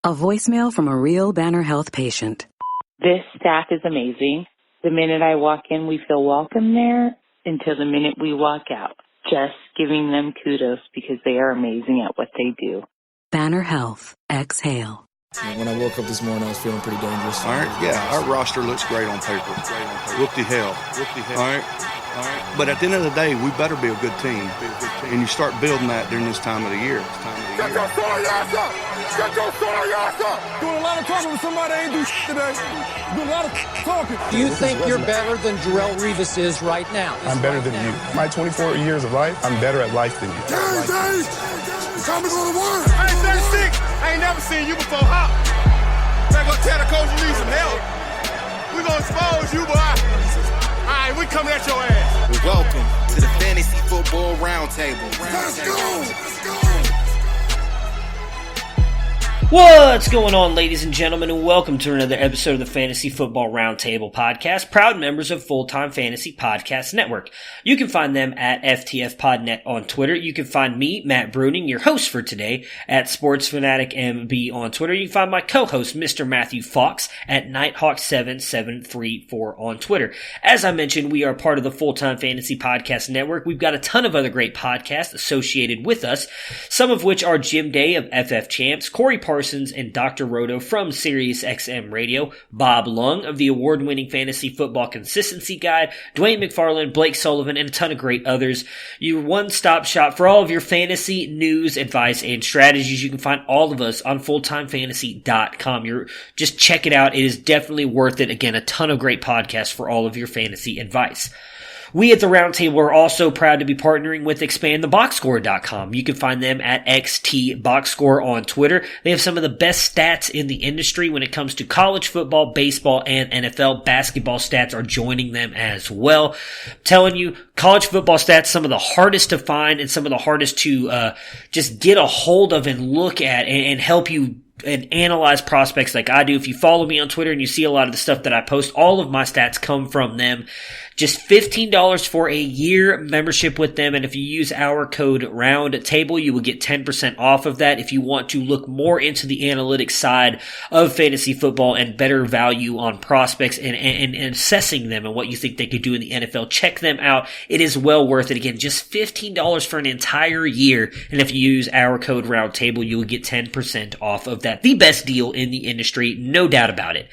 A voicemail from a real Banner Health patient. This staff is amazing. The minute I walk in, we feel welcome there until the minute we walk out. Just giving them kudos because they are amazing at what they do. Banner Health. Exhale. When I woke up this morning, I was feeling pretty dangerous. All right, yeah, our roster looks great on paper. Whoop-de-hell. All right. But at the end of the day, we better be a good team. And you start building that during this time of the year. Get your sorry ass up! Get your sorry ass up! Doing a lot of talking with somebody that ain't do today. Doing a lot of talking. Do you think you're better than Jarrell Revis is right now? I'm better than you. My 24 years of life, I'm better at life than you. Dave! It's time to go to work! Hey, 36! I ain't never seen you before. Hop! Better go tell the coach you need some help. We gonna expose you, boy. All right, we coming at your ass. Welcome to the Fantasy Football Roundtable. Let's go! Let's go! What's going on, ladies and gentlemen, and welcome to another episode of the Fantasy Football Roundtable podcast, proud members of Full-Time Fantasy Podcast Network. You can find them at FTFPodNet on Twitter. You can find me, Matt Bruning, your host for today, at SportsFanaticMB on Twitter. You can find my co-host, Mr. Matthew Fox, at Nighthawk7734 on Twitter. As I mentioned, we are part of the Full-Time Fantasy Podcast Network. We've got a ton of other great podcasts associated with us, some of which are Jim Day of FF Champs, Corey Parsons, and Dr. Roto from Sirius XM Radio, Bob Lung of the award-winning Fantasy Football Consistency Guide, Dwayne McFarland, Blake Sullivan, and a ton of great others. Your one-stop shop for all of your fantasy news, advice, and strategies. You can find all of us on fulltimefantasy.com. Just check it out. It is definitely worth it. Again, a ton of great podcasts for all of your fantasy advice. We at the Roundtable are also proud to be partnering with expandtheboxscore.com. You can find them at XTBoxscore on Twitter. They have some of the best stats in the industry when it comes to college football, baseball, and NFL. Basketball stats are joining them as well. I'm telling you, college football stats, some of the hardest to find and some of the hardest to just get a hold of and look at and help you and analyze prospects like I do. If you follow me on Twitter and you see a lot of the stuff that I post, all of my stats come from them. Just $15 for a year membership with them, and if you use our code ROUNDTABLE, you will get 10% off of that. If you want to look more into the analytics side of fantasy football and better value on prospects and assessing them and what you think they could do in the NFL, check them out. It is well worth it. Again, just $15 for an entire year, and if you use our code ROUNDTABLE, you will get 10% off of that. The best deal in the industry, no doubt about it.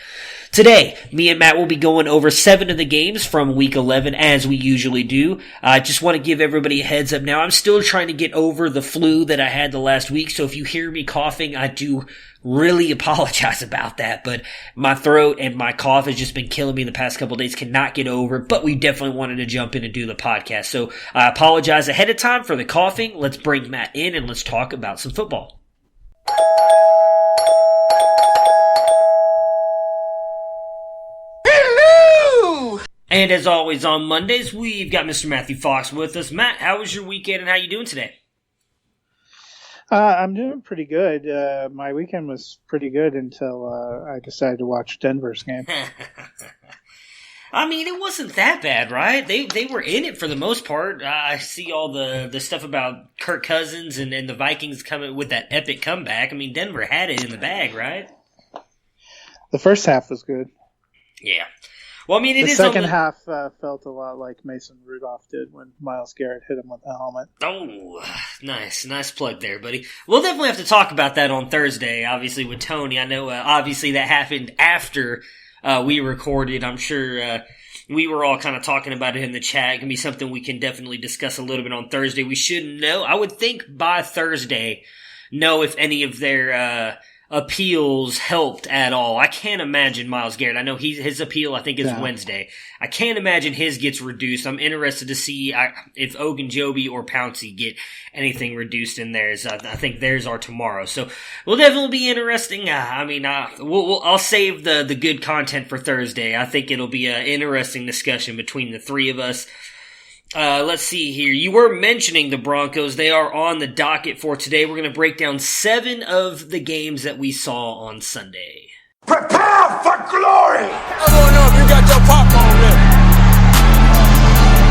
Today, me and Matt will be going over 7 of the games from Week 11, as we usually do. I just want to give everybody a heads up now. I'm still trying to get over the flu that I had the last week, so if you hear me coughing, I do really apologize about that, but my throat and my cough has just been killing me the past couple of days. Cannot get over, but we definitely wanted to jump in and do the podcast, so I apologize ahead of time for the coughing. Let's bring Matt in and let's talk about some football. And as always on Mondays, we've got Mr. Matthew Fox with us. Matt, how was your weekend and how you doing today? I'm doing pretty good. My weekend was pretty good until I decided to watch Denver's game. I mean, it wasn't that bad, right? They were in it for the most part. I see all the stuff about Kirk Cousins and the Vikings coming with that epic comeback. I mean, Denver had it in the bag, right? The first half was good. Yeah. Well, I mean, the second half felt a lot like Mason Rudolph did when Myles Garrett hit him with the helmet. Oh, nice plug there, buddy. We'll definitely have to talk about that on Thursday, obviously, with Tony. I know, obviously, that happened after we recorded. I'm sure we were all kind of talking about it in the chat. It can be something we can definitely discuss a little bit on Thursday. We should know, I would think by Thursday, know if any of their appeals helped at all. I can't imagine Myles Garrett. I know his appeal, I think, is Wednesday. I can't imagine his gets reduced. I'm interested to see if Ogunjobi or Pouncey get anything reduced in theirs. I think theirs are tomorrow. So will definitely be interesting. I'll save the good content for Thursday. I think it'll be an interesting discussion between the three of us. Let's see here. You were mentioning the Broncos. They are on the docket for today. We're going to break down 7 of the games that we saw on Sunday. Prepare for glory! I want to know if you got your popcorn ready.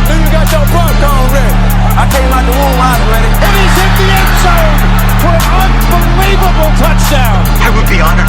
If you got your popcorn ready. I came out the womb, I was ready. And he's hit the end zone for an unbelievable touchdown. I would be honored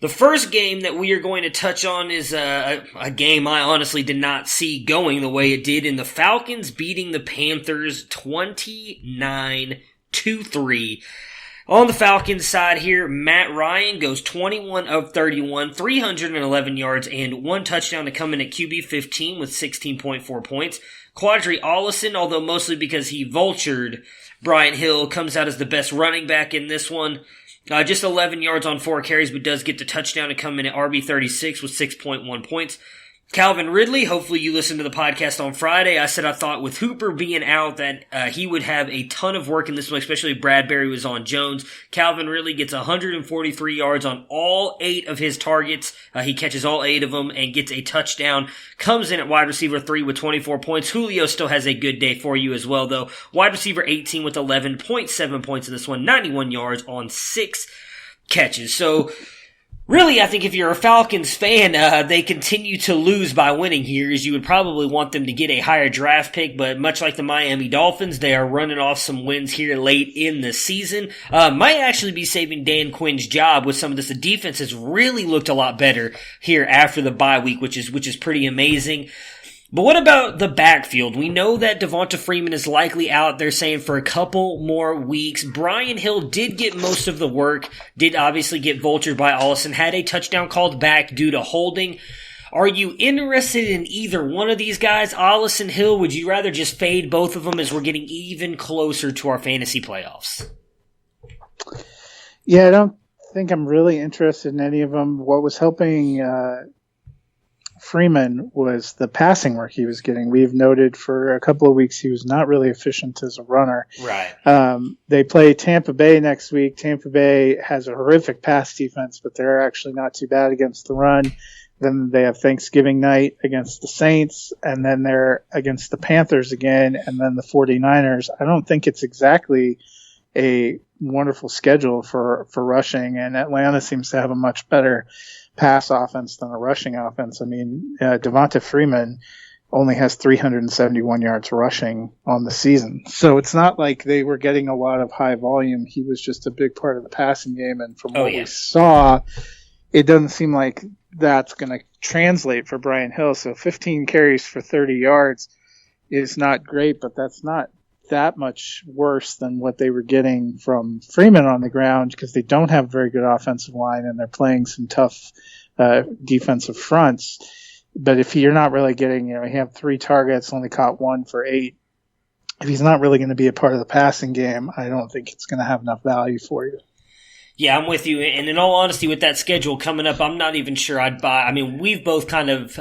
The first game that we are going to touch on is a game I honestly did not see going the way it did, in the Falcons beating the Panthers 29-3. On the Falcons side here, Matt Ryan goes 21 of 31, 311 yards, and 1 touchdown to come in at QB 15 with 16.4 points. Quadri Allison, although mostly because he vultured Brian Hill, comes out as the best running back in this one. Just 11 yards on 4 carries, but does get the touchdown to come in at RB36 with 6.1 points. Calvin Ridley, hopefully you listened to the podcast on Friday. I said I thought with Hooper being out that he would have a ton of work in this one, especially if Bradbury was on Jones. Calvin Ridley gets 143 yards on all 8 of his targets. He catches all 8 of them and gets a touchdown. Comes in at wide receiver 3 with 24 points. Julio still has a good day for you as well, though. Wide receiver 18 with 11.7 points in this one, 91 yards on 6 catches. So, really, I think if you're a Falcons fan, they continue to lose by winning here, as you would probably want them to get a higher draft pick, but much like the Miami Dolphins, they are running off some wins here late in the season. Might actually be saving Dan Quinn's job with some of this. The defense has really looked a lot better here after the bye week, which is pretty amazing. But what about the backfield? We know that Devonta Freeman is likely out, they're saying, for a couple more weeks. Brian Hill did get most of the work, did obviously get vultured by Allison, had a touchdown called back due to holding. Are you interested in either one of these guys, Allison, Hill? Would you rather just fade both of them as we're getting even closer to our fantasy playoffs? Yeah, I don't think I'm really interested in any of them. What was helping Freeman was the passing work he was getting. We've noted for a couple of weeks he was not really efficient as a runner. Right. They play Tampa Bay next week. Tampa Bay has a horrific pass defense, but they're actually not too bad against the run. Then they have Thanksgiving night against the Saints, and then they're against the Panthers again, and then the 49ers. I don't think it's exactly a wonderful schedule for rushing, and Atlanta seems to have a much better pass offense than a rushing offense. I mean, Devonta Freeman only has 371 yards rushing on the season. So it's not like they were getting a lot of high volume. He was just a big part of the passing game. And from what we saw, it doesn't seem like that's going to translate for Brian Hill. So 15 carries for 30 yards is not great, but that's not that much worse than what they were getting from Freeman on the ground, because they don't have a very good offensive line and they're playing some tough defensive fronts. But if you're not really getting, he had 3 targets, only caught 1 for 8. If he's not really going to be a part of the passing game, I don't think it's going to have enough value for you. Yeah, I'm with you. And in all honesty, with that schedule coming up, I'm not even sure I'd buy. I mean, we've both kind of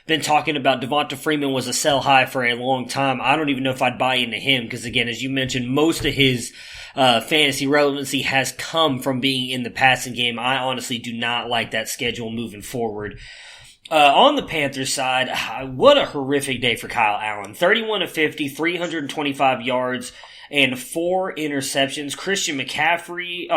been talking about Devonta Freeman was a sell high for a long time. I don't even know if I'd buy into him because, again, as you mentioned, most of his fantasy relevancy has come from being in the passing game. I honestly do not like that schedule moving forward. On the Panthers side, what a horrific day for Kyle Allen. 31 of 50, 325 yards, and 4 interceptions. Christian McCaffrey,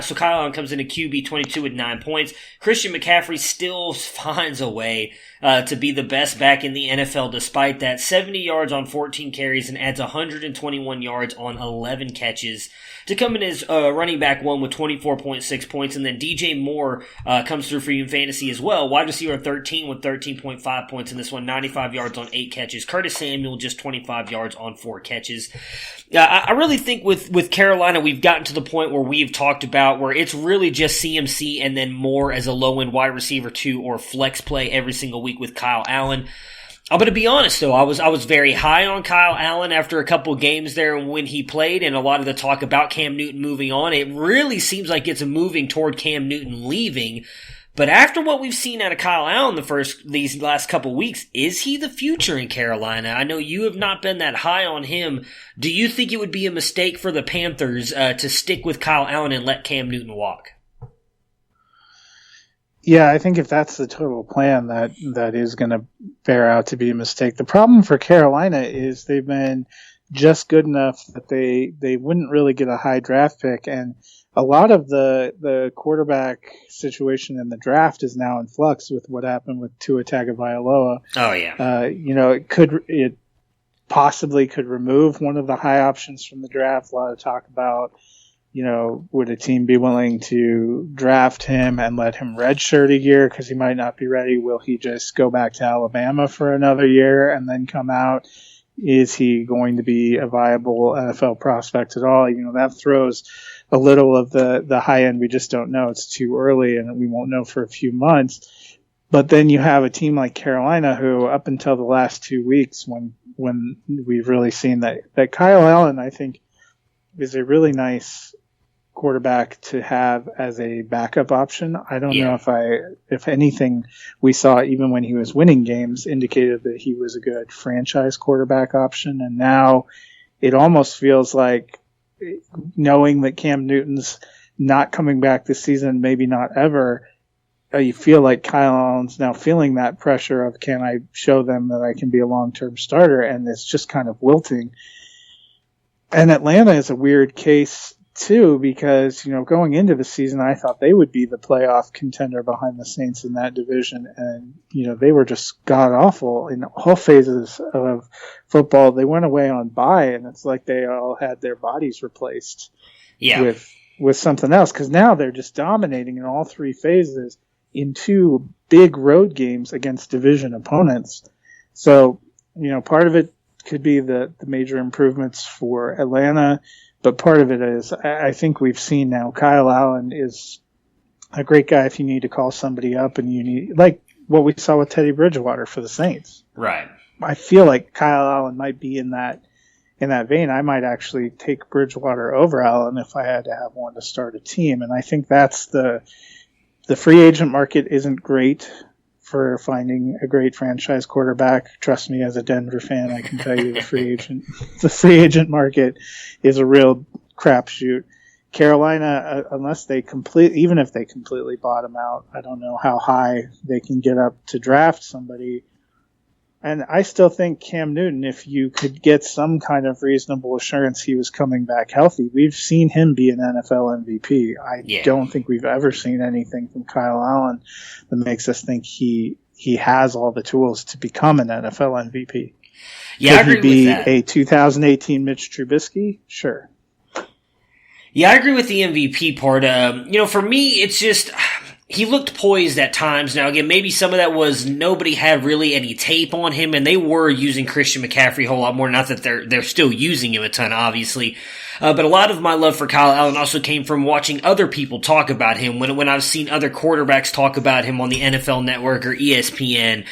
so Kyle Allen comes into QB 22 with 9 points. Christian McCaffrey still finds a way to be the best back in the NFL despite that. 70 yards on 14 carries and adds 121 yards on 11 catches to come in as running back 1 with 24.6 points. And then DJ Moore comes through for you in fantasy as well. Wide receiver 13 with 13.5 points in this one, 95 yards on 8 catches. Curtis Samuel just 25 yards on 4 catches. I really think with Carolina, we've gotten to the point where we've talked about where it's really just CMC and then Moore as a low-end wide receiver 2 or flex play every single week with Kyle Allen. I'm going to be honest, though. I was very high on Kyle Allen after a couple games there when he played, and a lot of the talk about Cam Newton moving on. It really seems like it's moving toward Cam Newton leaving. But after what we've seen out of Kyle Allen these last couple weeks, is he the future in Carolina? I know you have not been that high on him. Do you think it would be a mistake for the Panthers to stick with Kyle Allen and let Cam Newton walk? Yeah, I think if that's the total plan, that is going to bear out to be a mistake. The problem for Carolina is they've been just good enough that they wouldn't really get a high draft pick, and a lot of the quarterback situation in the draft is now in flux with what happened with Tua Tagovailoa. Oh yeah. It possibly could remove one of the high options from the draft. A lot of talk about would a team be willing to draft him and let him redshirt a year because he might not be ready? Will he just go back to Alabama for another year and then come out? Is he going to be a viable NFL prospect at all? That throws a little of the high end. We just don't know. It's too early, and we won't know for a few months. But then you have a team like Carolina who, up until the last 2 weeks, when we've really seen that Kyle Allen, I think, is a really nice quarterback to have as a backup option. I don't know if anything we saw even when he was winning games indicated that he was a good franchise quarterback option. And now it almost feels like, knowing that Cam Newton's not coming back this season, maybe not ever, you feel like Kyle Allen's now feeling that pressure of, can I show them that I can be a long-term starter? And it's just kind of wilting. And Atlanta is a weird case too, because, going into the season, I thought they would be the playoff contender behind the Saints in that division. And, they were just god awful in all phases of football. They went away on bye, and it's like they all had their bodies replaced with something else. Cause now they're just dominating in all three phases in two big road games against division opponents. So, part of it could be the major improvements for Atlanta. But part of it is, I think we've seen now, Kyle Allen is a great guy if you need to call somebody up and you need, like what we saw with Teddy Bridgewater for the Saints. Right. I feel like Kyle Allen might be in that vein. I might actually take Bridgewater over Allen if I had to have one to start a team. And I think that's the free agent market isn't great for finding a great franchise quarterback. Trust me, as a Denver fan, I can tell you the free agent market is a real crapshoot. Carolina, even if they completely bottom out, I don't know how high they can get up to draft somebody. And I still think Cam Newton, if you could get some kind of reasonable assurance he was coming back healthy, we've seen him be an NFL MVP. I don't think we've ever seen anything from Kyle Allen that makes us think he has all the tools to become an NFL MVP. Yeah, I agree with that. Could he be that. a 2018 Mitch Trubisky? Sure. Yeah, I agree with the MVP part. For me, it's just, he looked poised at times. Now, again, maybe some of that was nobody had really any tape on him, and they were using Christian McCaffrey a whole lot more. Not that they're still using him a ton, obviously. But a lot of my love for Kyle Allen also came from watching other people talk about him. When I've seen other quarterbacks talk about him on the NFL Network or ESPN,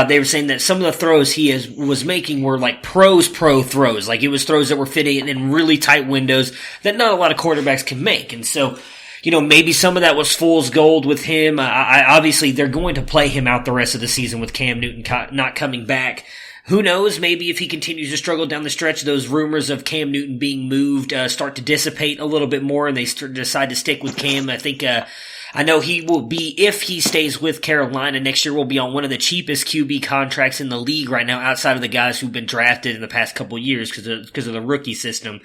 they were saying that some of the throws he was making were like pro throws. Like, it was throws that were fitting in really tight windows that not a lot of quarterbacks can make. And so, maybe some of that was fool's gold with him. Obviously, they're going to play him out the rest of the season with Cam Newton not coming back. Who knows? Maybe if he continues to struggle down the stretch, those rumors of Cam Newton being moved start to dissipate a little bit more, and they decide to stick with Cam. I think I know he will be, if he stays with Carolina next year, will be on one of the cheapest QB contracts in the league right now, outside of the guys who've been drafted in the past couple of years because of the rookie system.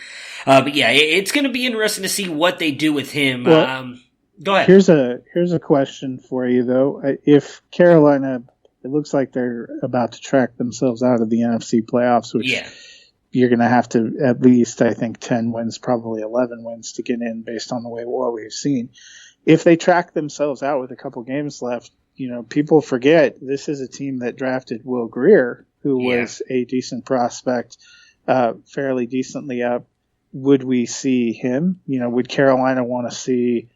But yeah, it's going to be interesting to see what they do with him. Well, go ahead. Here's a question for you though. If Carolina, it looks like they're about to track themselves out of the NFC playoffs, which you're going to have to at least, I think, 10 wins, probably 11 wins to get in based on what we've seen. If they track themselves out with a couple games left, people forget this is a team that drafted Will Grier, who was a decent prospect, fairly decently up. Would we see him? Would Carolina want to see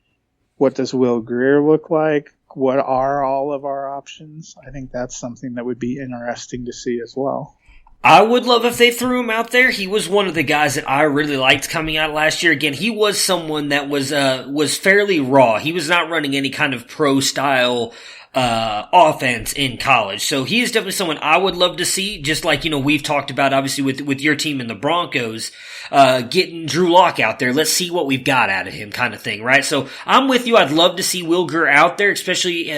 what does Will Grier look like? What are all of our options? I think that's something that would be interesting to see as well. I would love if they threw him out there. He was one of the guys that I really liked coming out last year. Again, he was someone that was fairly raw. He was not running any kind of pro style offense in college. So he is definitely someone I would love to see, just like, we've talked about obviously with your team and the Broncos, getting Drew Lock out there. Let's see what we've got out of him kind of thing, right? So I'm with you. I'd love to see Will Grier out there, especially,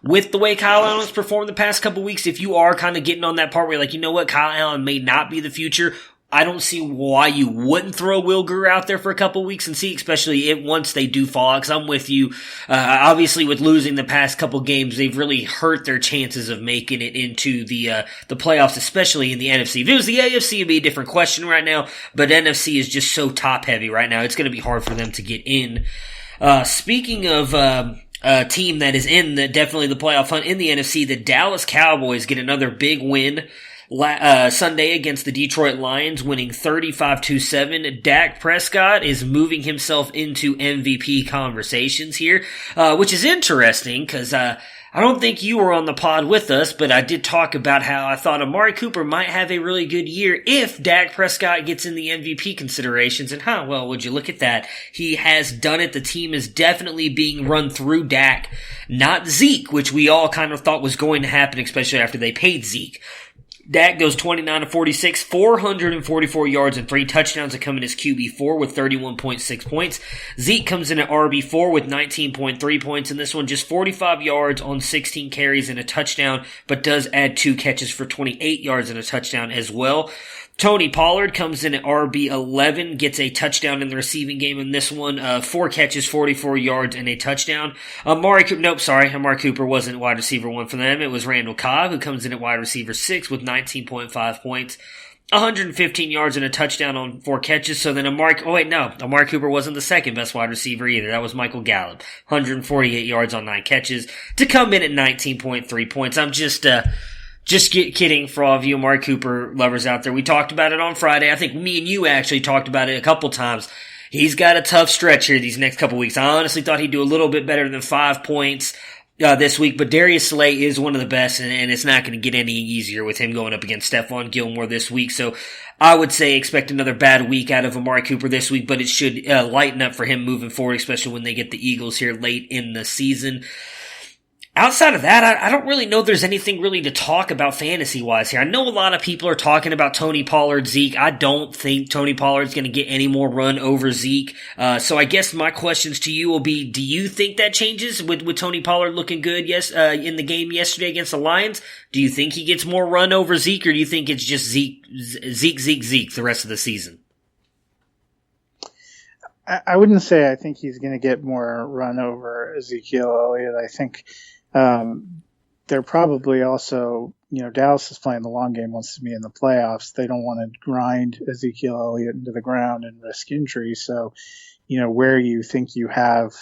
with the way Kyle Allen's performed the past couple weeks. If you are kind of getting on that part where you're like, you know what, Kyle Allen may not be the future, I don't see why you wouldn't throw Will Greer out there for a couple weeks and see, especially once they do fall out, because I'm with you. Obviously, with losing the past couple games, they've really hurt their chances of making it into the playoffs, especially in the NFC. If it was the AFC, it'd be a different question right now, but NFC is just so top-heavy right now, it's going to be hard for them to get in. Speaking of a team that is in definitely the playoff hunt in the NFC, the Dallas Cowboys get another big win Sunday against the Detroit Lions, winning 35-7. Dak Prescott is moving himself into MVP conversations here, which is interesting because I don't think you were on the pod with us, but I did talk about how I thought Amari Cooper might have a really good year if Dak Prescott gets in the MVP considerations. And well, would you look at that? He has done it. The team is definitely being run through Dak, not Zeke, which we all kind of thought was going to happen, especially after they paid Zeke. Dak goes 29-46, 444 yards and 3 touchdowns to come in as QB4 with 31.6 points. Zeke comes in at RB4 with 19.3 points, and this one just 45 yards on 16 carries and a touchdown, but does add 2 catches for 28 yards and a touchdown as well. Tony Pollard comes in at RB11, gets a touchdown in the receiving game in this one, 4 catches, 44 yards, and a touchdown. Amari Cooper wasn't wide receiver 1 for them. It was Randall Cobb, who comes in at wide receiver 6 with 19.5 points, 115 yards and a touchdown on 4 catches. So then Amari Cooper wasn't the second best wide receiver either. That was Michael Gallup, 148 yards on 9 catches to come in at 19.3 points. I'm just kidding for all of you Amari Cooper lovers out there. We talked about it on Friday. I think me and you actually talked about it a couple times. He's got a tough stretch here these next couple weeks. I honestly thought he'd do a little bit better than 5 points this week, but Darius Slay is one of the best, and it's not going to get any easier with him going up against Stephon Gilmore this week. So I would say expect another bad week out of Amari Cooper this week, but it should lighten up for him moving forward, especially when they get the Eagles here late in the season. Outside of that, I don't really know there's anything really to talk about fantasy-wise here. I know a lot of people are talking about Tony Pollard, Zeke. I don't think Tony Pollard's going to get any more run over Zeke. So I guess my questions to you will be, do you think that changes with Tony Pollard looking good in the game yesterday against the Lions? Do you think he gets more run over Zeke, or do you think it's just Zeke the rest of the season? I wouldn't say I think he's going to get more run over Ezekiel Elliott. I think they're probably also, Dallas is playing the long game, wants to be in the playoffs. They don't want to grind Ezekiel Elliott into the ground and risk injury. So, where you think you have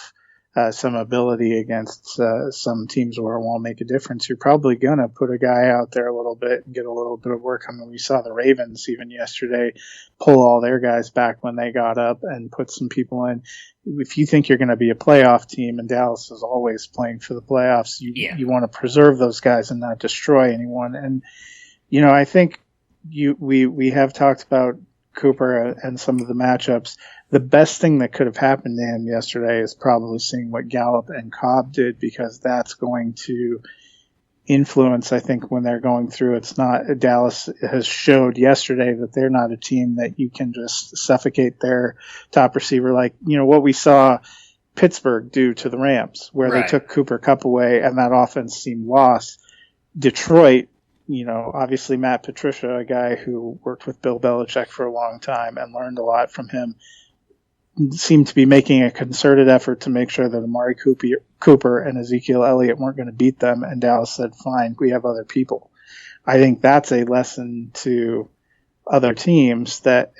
some ability against some teams where it won't make a difference, you're probably going to put a guy out there a little bit and get a little bit of work. I mean, we saw the Ravens even yesterday pull all their guys back when they got up and put some people in. If you think you're going to be a playoff team, and Dallas is always playing for the playoffs, you want to preserve those guys and not destroy anyone. And, I think we have talked about Cooper and some of the matchups. The best thing that could have happened to him yesterday is probably seeing what Gallup and Cobb did, because that's going to influence, I think, when they're going through. It's not, Dallas has showed yesterday that they're not a team that you can just suffocate their top receiver like, what we saw Pittsburgh do to the Rams, where they took Cooper Kupp away and that offense seemed lost. Detroit, obviously Matt Patricia, a guy who worked with Bill Belichick for a long time and learned a lot from him, seemed to be making a concerted effort to make sure that Amari Cooper and Ezekiel Elliott weren't going to beat them, and Dallas said, fine, we have other people. I think that's a lesson to other teams that,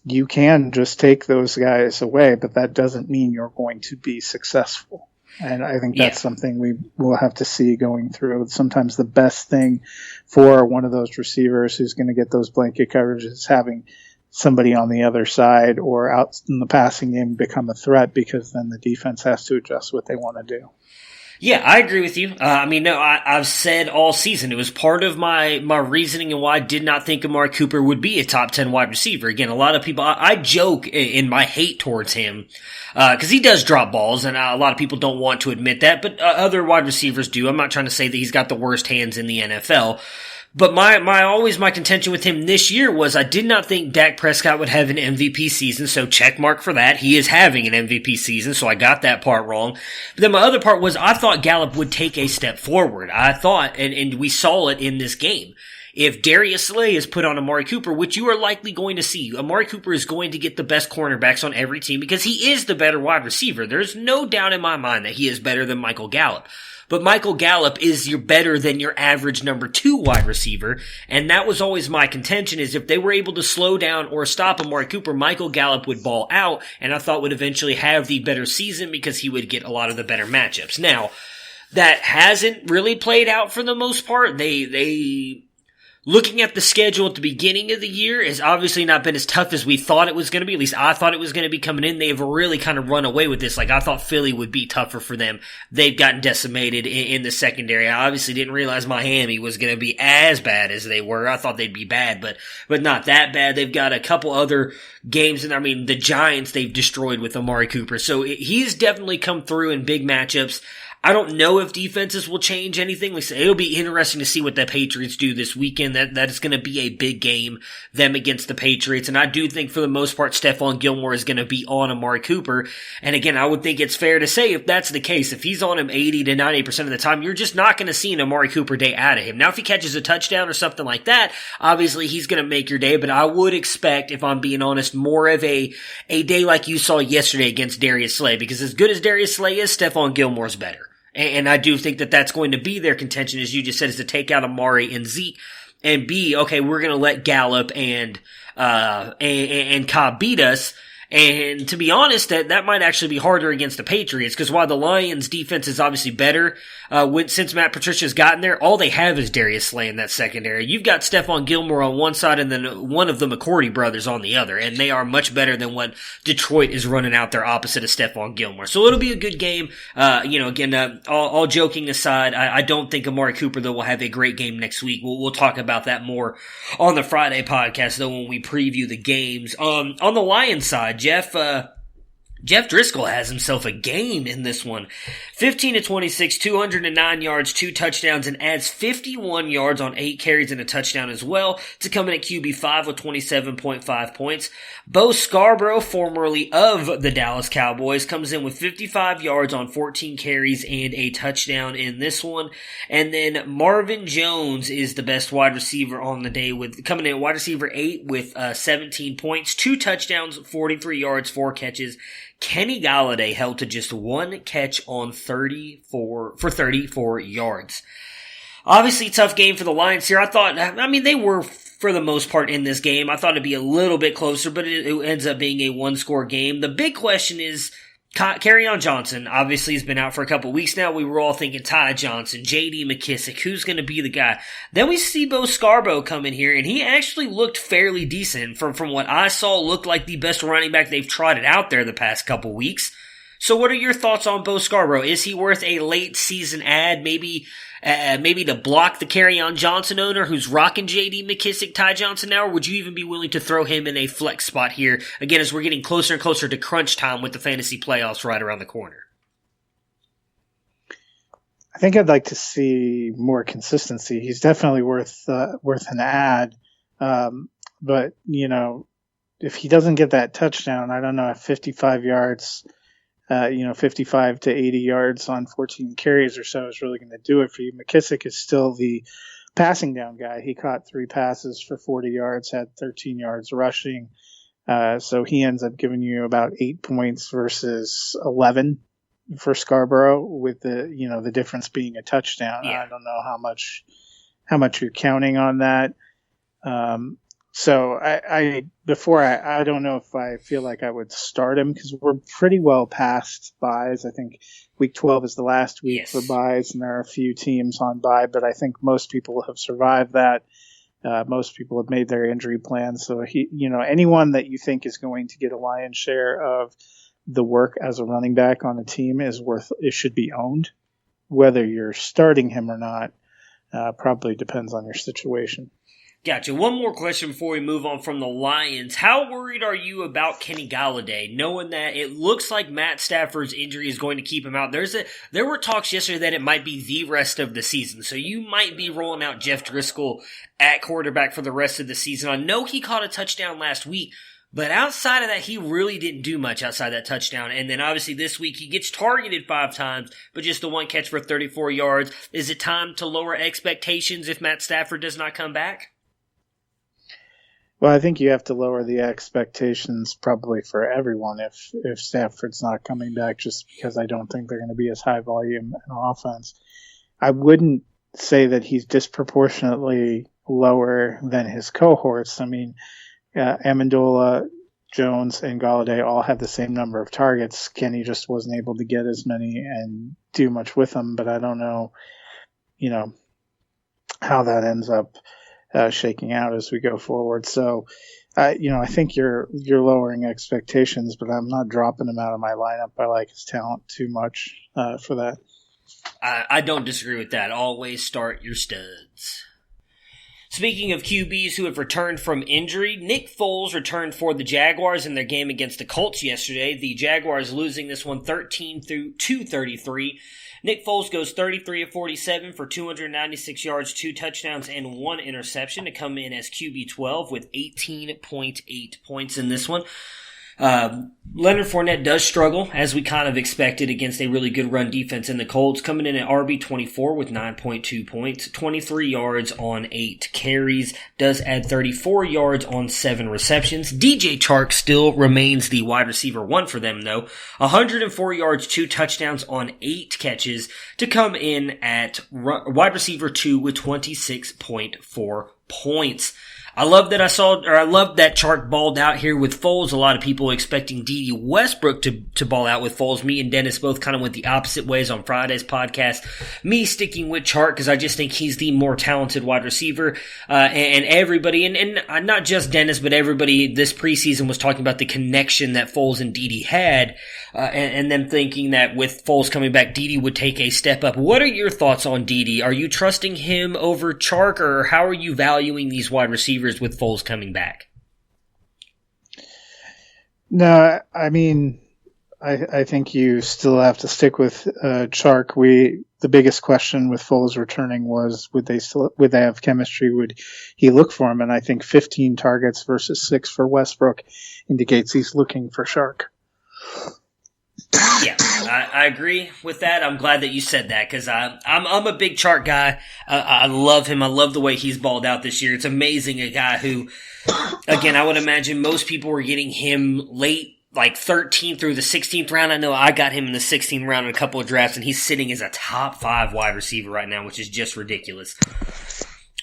you can just take those guys away, but that doesn't mean you're going to be successful. And I think that's something we will have to see going through. Sometimes the best thing for one of those receivers who's going to get those blanket coverages is having somebody on the other side or out in the passing game become a threat, because then the defense has to adjust what they want to do. Yeah, I agree with you. I've said all season, it was part of my reasoning and why I did not think Amari Cooper would be a top 10 wide receiver. Again, a lot of people, I joke in my hate towards him, cause he does drop balls, and a lot of people don't want to admit that, but other wide receivers do. I'm not trying to say that he's got the worst hands in the NFL. But my contention with him this year was I did not think Dak Prescott would have an MVP season, so check mark for that. He is having an MVP season, so I got that part wrong. But then my other part was I thought Gallup would take a step forward. I thought, and we saw it in this game. if Darius Slay is put on Amari Cooper, which you are likely going to see, Amari Cooper is going to get the best cornerbacks on every team because he is the better wide receiver. There's no doubt in my mind that he is better than Michael Gallup. But Michael Gallup is better than your average number 2 wide receiver, and that was always my contention, is if they were able to slow down or stop Amari Cooper, Michael Gallup would ball out, and I thought would eventually have the better season because he would get a lot of the better matchups. Now, that hasn't really played out for the most part. They looking at the schedule at the beginning of the year has obviously not been as tough as we thought it was going to be. At least I thought it was going to be coming in. They've really kind of run away with this. Like, I thought Philly would be tougher for them. They've gotten decimated in the secondary. I obviously didn't realize Miami was going to be as bad as they were. I thought they'd be bad, but not that bad. They've got a couple other games, and I mean, the Giants they've destroyed with Amari Cooper. So he's definitely come through in big matchups. I don't know if defenses will change anything. It'll be interesting to see what the Patriots do this weekend. That is going to be a big game, them against the Patriots. And I do think for the most part, Stephon Gilmore is going to be on Amari Cooper. And again, I would think it's fair to say if that's the case, if he's on him 80 to 90% of the time, you're just not going to see an Amari Cooper day out of him. Now, if he catches a touchdown or something like that, obviously he's going to make your day. But I would expect, if I'm being honest, more of a day like you saw yesterday against Darius Slay. Because as good as Darius Slay is, Stephon Gilmore's better. And I do think that that's going to be their contention, as you just said, is to take out Amari and Zeke, and B, okay, we're going to let Gallup and Cobb beat us. And to be honest, that might actually be harder against the Patriots, because while the Lions' defense is obviously better, since Matt Patricia's gotten there, all they have is Darius Slay in that secondary. You've got Stephon Gilmore on one side and then one of the McCourty brothers on the other, and they are much better than what Detroit is running out there opposite of Stephon Gilmore. So it'll be a good game. All joking aside, I don't think Amari Cooper, though, will have a great game next week. We'll talk about that more on the Friday podcast, though, when we preview the games. On the Lions side, Jeff Driscoll has himself a game in this one. 15-26, 209 yards, 2 touchdowns, and adds 51 yards on 8 carries and a touchdown as well to come in at QB5 with 27.5 points. Bo Scarborough, formerly of the Dallas Cowboys, comes in with 55 yards on 14 carries and a touchdown in this one. And then Marvin Jones is the best wide receiver on the day, with coming in at wide receiver 8 with 17 points, 2 touchdowns, 43 yards, 4 catches. Kenny Galladay held to just 1 catch on 34 yards. Obviously, tough game for the Lions here. They were, for the most part, in this game. I thought it'd be a little bit closer, but it ends up being a 1-score game. The big question is, Kerryon Johnson obviously has been out for a couple weeks now. We were all thinking Ty Johnson, J.D. McKissick, who's going to be the guy? Then we see Bo Scarborough come in here, and he actually looked fairly decent. From what I saw, looked like the best running back they've trotted out there the past couple weeks. So what are your thoughts on Bo Scarborough? Is he worth a late season add, maybe to block the Kerryon Johnson owner who's rocking J.D. McKissick, Ty Johnson now, or would you even be willing to throw him in a flex spot here, again, as we're getting closer and closer to crunch time with the fantasy playoffs right around the corner? I think I'd like to see more consistency. He's definitely worth an ad. But, if he doesn't get that touchdown, I don't know if 55 yards, 55 to 80 yards on 14 carries or so is really going to do it for you. McKissick is still the passing down guy. He caught 3 passes for 40 yards, had 13 yards rushing. So he ends up giving you about 8 points versus 11 for Scarborough, with the difference being a touchdown. Yeah. I don't know how much you're counting on that. So I don't know if I feel like I would start him, because we're pretty well past buys. I think week 12 is the last week for buys, and there are a few teams on buy, but I think most people have survived that. Most people have made their injury plans. So anyone that you think is going to get a lion's share of the work as a running back on a team it should be owned. Whether you're starting him or not, probably depends on your situation. Gotcha. One more question before we move on from the Lions. How worried are you about Kenny Galladay, knowing that it looks like Matt Stafford's injury is going to keep him out? There were talks yesterday that it might be the rest of the season, so you might be rolling out Jeff Driscoll at quarterback for the rest of the season. I know he caught a touchdown last week, But outside of that, he really didn't do much outside that touchdown. And then obviously this week he gets targeted 5 times, but just the 1 catch for 34 yards. Is it time to lower expectations if Matt Stafford does not come back? Well, I think you have to lower the expectations probably for everyone if Stafford's not coming back, just because I don't think they're going to be as high volume an offense. I wouldn't say that he's disproportionately lower than his cohorts. I mean, Amendola, Jones, and Golladay all had the same number of targets. Kenny just wasn't able to get as many and do much with them, but I don't know, how that ends up shaking out as we go forward. So, I think you're lowering expectations, but I'm not dropping him out of my lineup. I like his talent too much for that. I don't disagree with that. Always start your studs. Speaking of QBs who have returned from injury, Nick Foles returned for the Jaguars in their game against the Colts yesterday. The Jaguars losing this one 13-33. Nick Foles goes 33 of 47 for 296 yards, 2 touchdowns, and 1 interception to come in as QB12 with 18.8 points in this one. Leonard Fournette does struggle, as we kind of expected, against a really good run defense in the Colts, coming in at RB24 with 9.2 points, 23 yards on 8 carries, does add 34 yards on 7 receptions. DJ Chark still remains the wide receiver 1 for them, though. 104 yards, 2 touchdowns on 8 catches to come in at wide receiver 2 with 26.4 points. I love that Chark balled out here with Foles. A lot of people expecting Dede Westbrook to ball out with Foles. Me and Dennis both kind of went the opposite ways on Friday's podcast. Me sticking with Chark because I just think he's the more talented wide receiver. And everybody, and not just Dennis, but everybody this preseason was talking about the connection that Foles and Dede had, and them thinking that with Foles coming back, Dede would take a step up. What are your thoughts on Dede? Are you trusting him over Chark, or how are you valuing these wide receivers with Foles coming back? No, I mean, I think you still have to stick with Chark. The biggest question with Foles returning was would they have chemistry? Would he look for him? And I think 15 targets versus 6 for Westbrook indicates he's looking for Chark. Yeah, I agree with that. I'm glad that you said that because I'm a big Chark guy. I love him. I love the way he's balled out this year. It's amazing. A guy who, again, I would imagine most people were getting him late, like 13th through the 16th round. I know I got him in the 16th round in a couple of drafts, and he's sitting as a top 5 wide receiver right now, which is just ridiculous.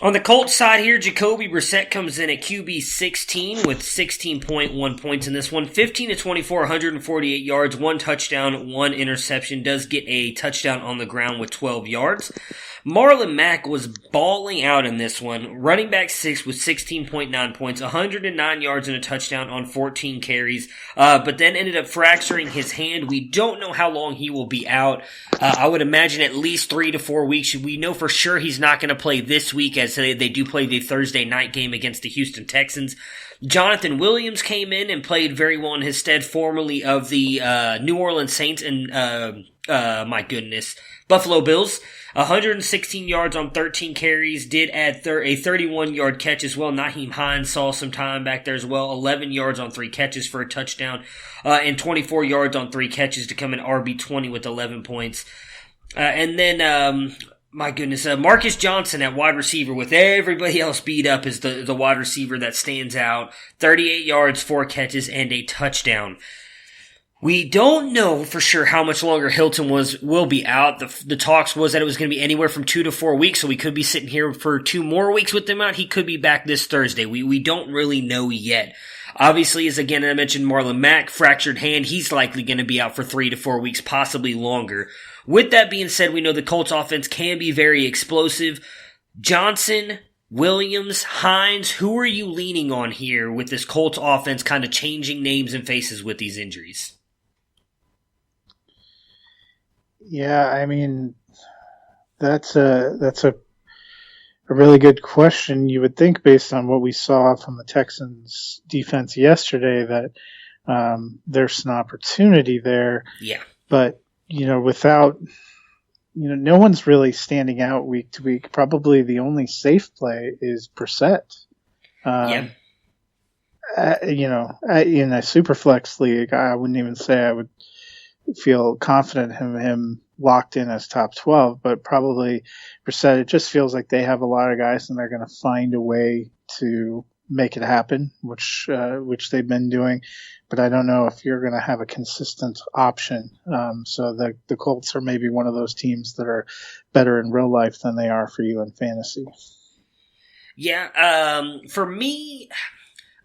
On the Colts side here, Jacoby Brissett comes in at QB 16 with 16.1 points in this one. 15-24, 148 yards, 1 touchdown, 1 interception. Does get a touchdown on the ground with 12 yards. Marlon Mack was balling out in this one. Running back 6 with 16.9 points, 109 yards and a touchdown on 14 carries, but then ended up fracturing his hand. We don't know how long he will be out. I would imagine at least 3 to 4 weeks. We know for sure he's not going to play this week as they do play the Thursday night game against the Houston Texans. Jonathan Williams came in and played very well in his stead, formerly of the New Orleans Saints and, Buffalo Bills. 116 yards on 13 carries, did add a 31-yard catch as well. Nyheim Hines saw some time back there as well. 11 yards on 3 catches for a touchdown, and 24 yards on 3 catches to come in RB20 with 11 points. And then, Marcus Johnson at wide receiver with everybody else beat up is the wide receiver that stands out. 38 yards, 4 catches, and a touchdown. We don't know for sure how much longer Hilton will be out. The talks was that it was going to be anywhere from 2 to 4 weeks, so we could be sitting here for 2 more weeks with him out. He could be back this Thursday. We don't really know yet. Obviously, as again I mentioned, Marlon Mack, fractured hand. He's likely going to be out for 3 to 4 weeks, possibly longer. With that being said, we know the Colts offense can be very explosive. Johnson, Williams, Hines, who are you leaning on here with this Colts offense kind of changing names and faces with these injuries? Yeah, I mean, that's a really good question. You would think, based on what we saw from the Texans' defense yesterday, that there's an opportunity there. Yeah. But, without, no one's really standing out week to week. Probably the only safe play is Brissett. Yeah. in a super flex league, I wouldn't even say I would feel confident in him locked in as top 12, but probably Brissett, it just feels like they have a lot of guys and they're going to find a way to make it happen, which they've been doing. But I don't know if you're going to have a consistent option. So the Colts are maybe one of those teams that are better in real life than they are for you in fantasy. Yeah, for me,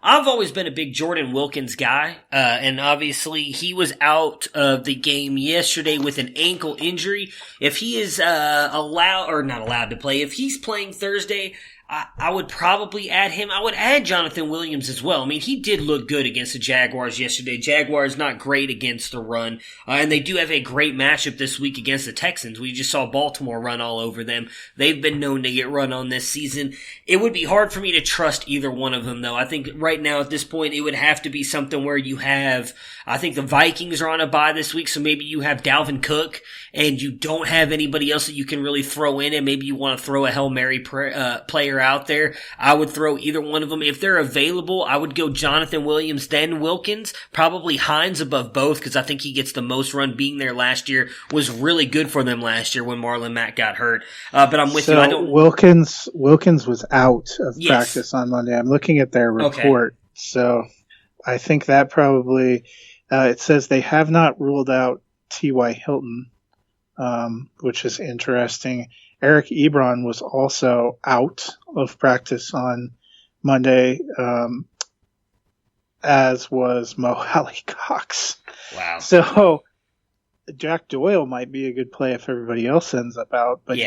I've always been a big Jordan Wilkins guy, and obviously he was out of the game yesterday with an ankle injury. If he is not allowed to play, if he's playing Thursday, I would probably add him. I would add Jonathan Williams as well. I mean, he did look good against the Jaguars yesterday. Jaguars not great against the run, and they do have a great matchup this week against the Texans. We just saw Baltimore run all over them. They've been known to get run on this season. It would be hard for me to trust either one of them, though. I think right now at this point it would have to be something where you have, I think the Vikings are on a bye this week, so maybe you have Dalvin Cook and you don't have anybody else that you can really throw in, and maybe you want to throw a Hail Mary player out there. I would throw either one of them. If they're available, I would go Jonathan Williams, then Wilkins, probably Hines above both, because I think he gets the most run. Being there last year was really good for them last year when Marlon Mack got hurt. But I'm with you. I don't. Wilkins was out of practice on Monday. I'm looking at their report. Okay. So I think that probably, it says they have not ruled out T.Y. Hilton, which is interesting. Eric Ebron was also out of practice on Monday, as was Mo Alley-Cox. Wow. So Jack Doyle might be a good play if everybody else ends up out, but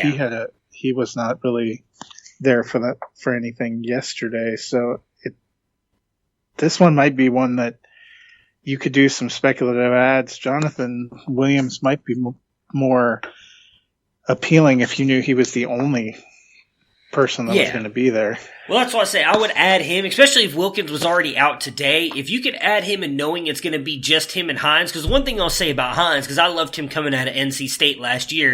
he was not really there for anything yesterday. So this one might be one that you could do some speculative ads. Jonathan Williams might be more appealing if you knew he was the only person that was going to be there. Well, that's why I say I would add him, especially if Wilkins was already out today. If you could add him and knowing it's going to be just him and Hines, because one thing I'll say about Hines, because I loved him coming out of NC State last year,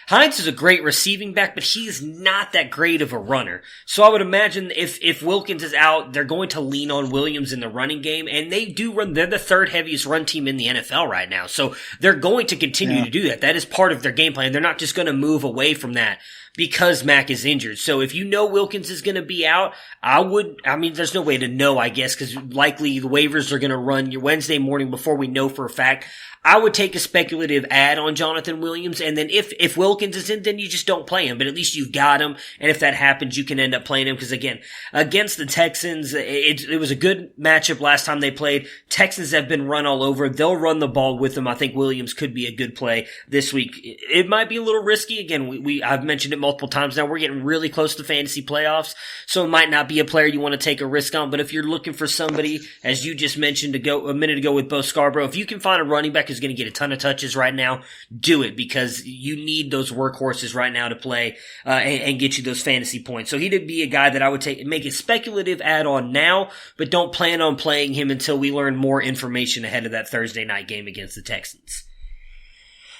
Hines is a great receiving back, but he's not that great of a runner. So I would imagine if Wilkins is out, they're going to lean on Williams in the running game, and they do run. They're the third heaviest run team in the NFL right now, so they're going to continue to do that. That is part of their game plan. They're not just going to move away from that because Mack is injured. So if you know Wilkins is going to be out, there's no way to know, I guess, because likely the waivers are going to run your Wednesday morning before we know for a fact. I would take a speculative ad on Jonathan Williams, and then if Wilkins is in, then you just don't play him, but at least you've got him, and if that happens, you can end up playing him, because again, against the Texans, it was a good matchup last time they played. Texans have been run all over. They'll run the ball with them. I think Williams could be a good play this week. It might be a little risky. Again, I've mentioned it multiple times now. We're getting really close to fantasy playoffs, so it might not be a player you want to take a risk on, but if you're looking for somebody, as you just mentioned a minute ago with Bo Scarborough, if you can find a running back who's going to get a ton of touches right now, do it, because you need those workhorses right now to play and get you those fantasy points. So he'd be a guy that I would make a speculative add-on now, but don't plan on playing him until we learn more information ahead of that Thursday night game against the Texans.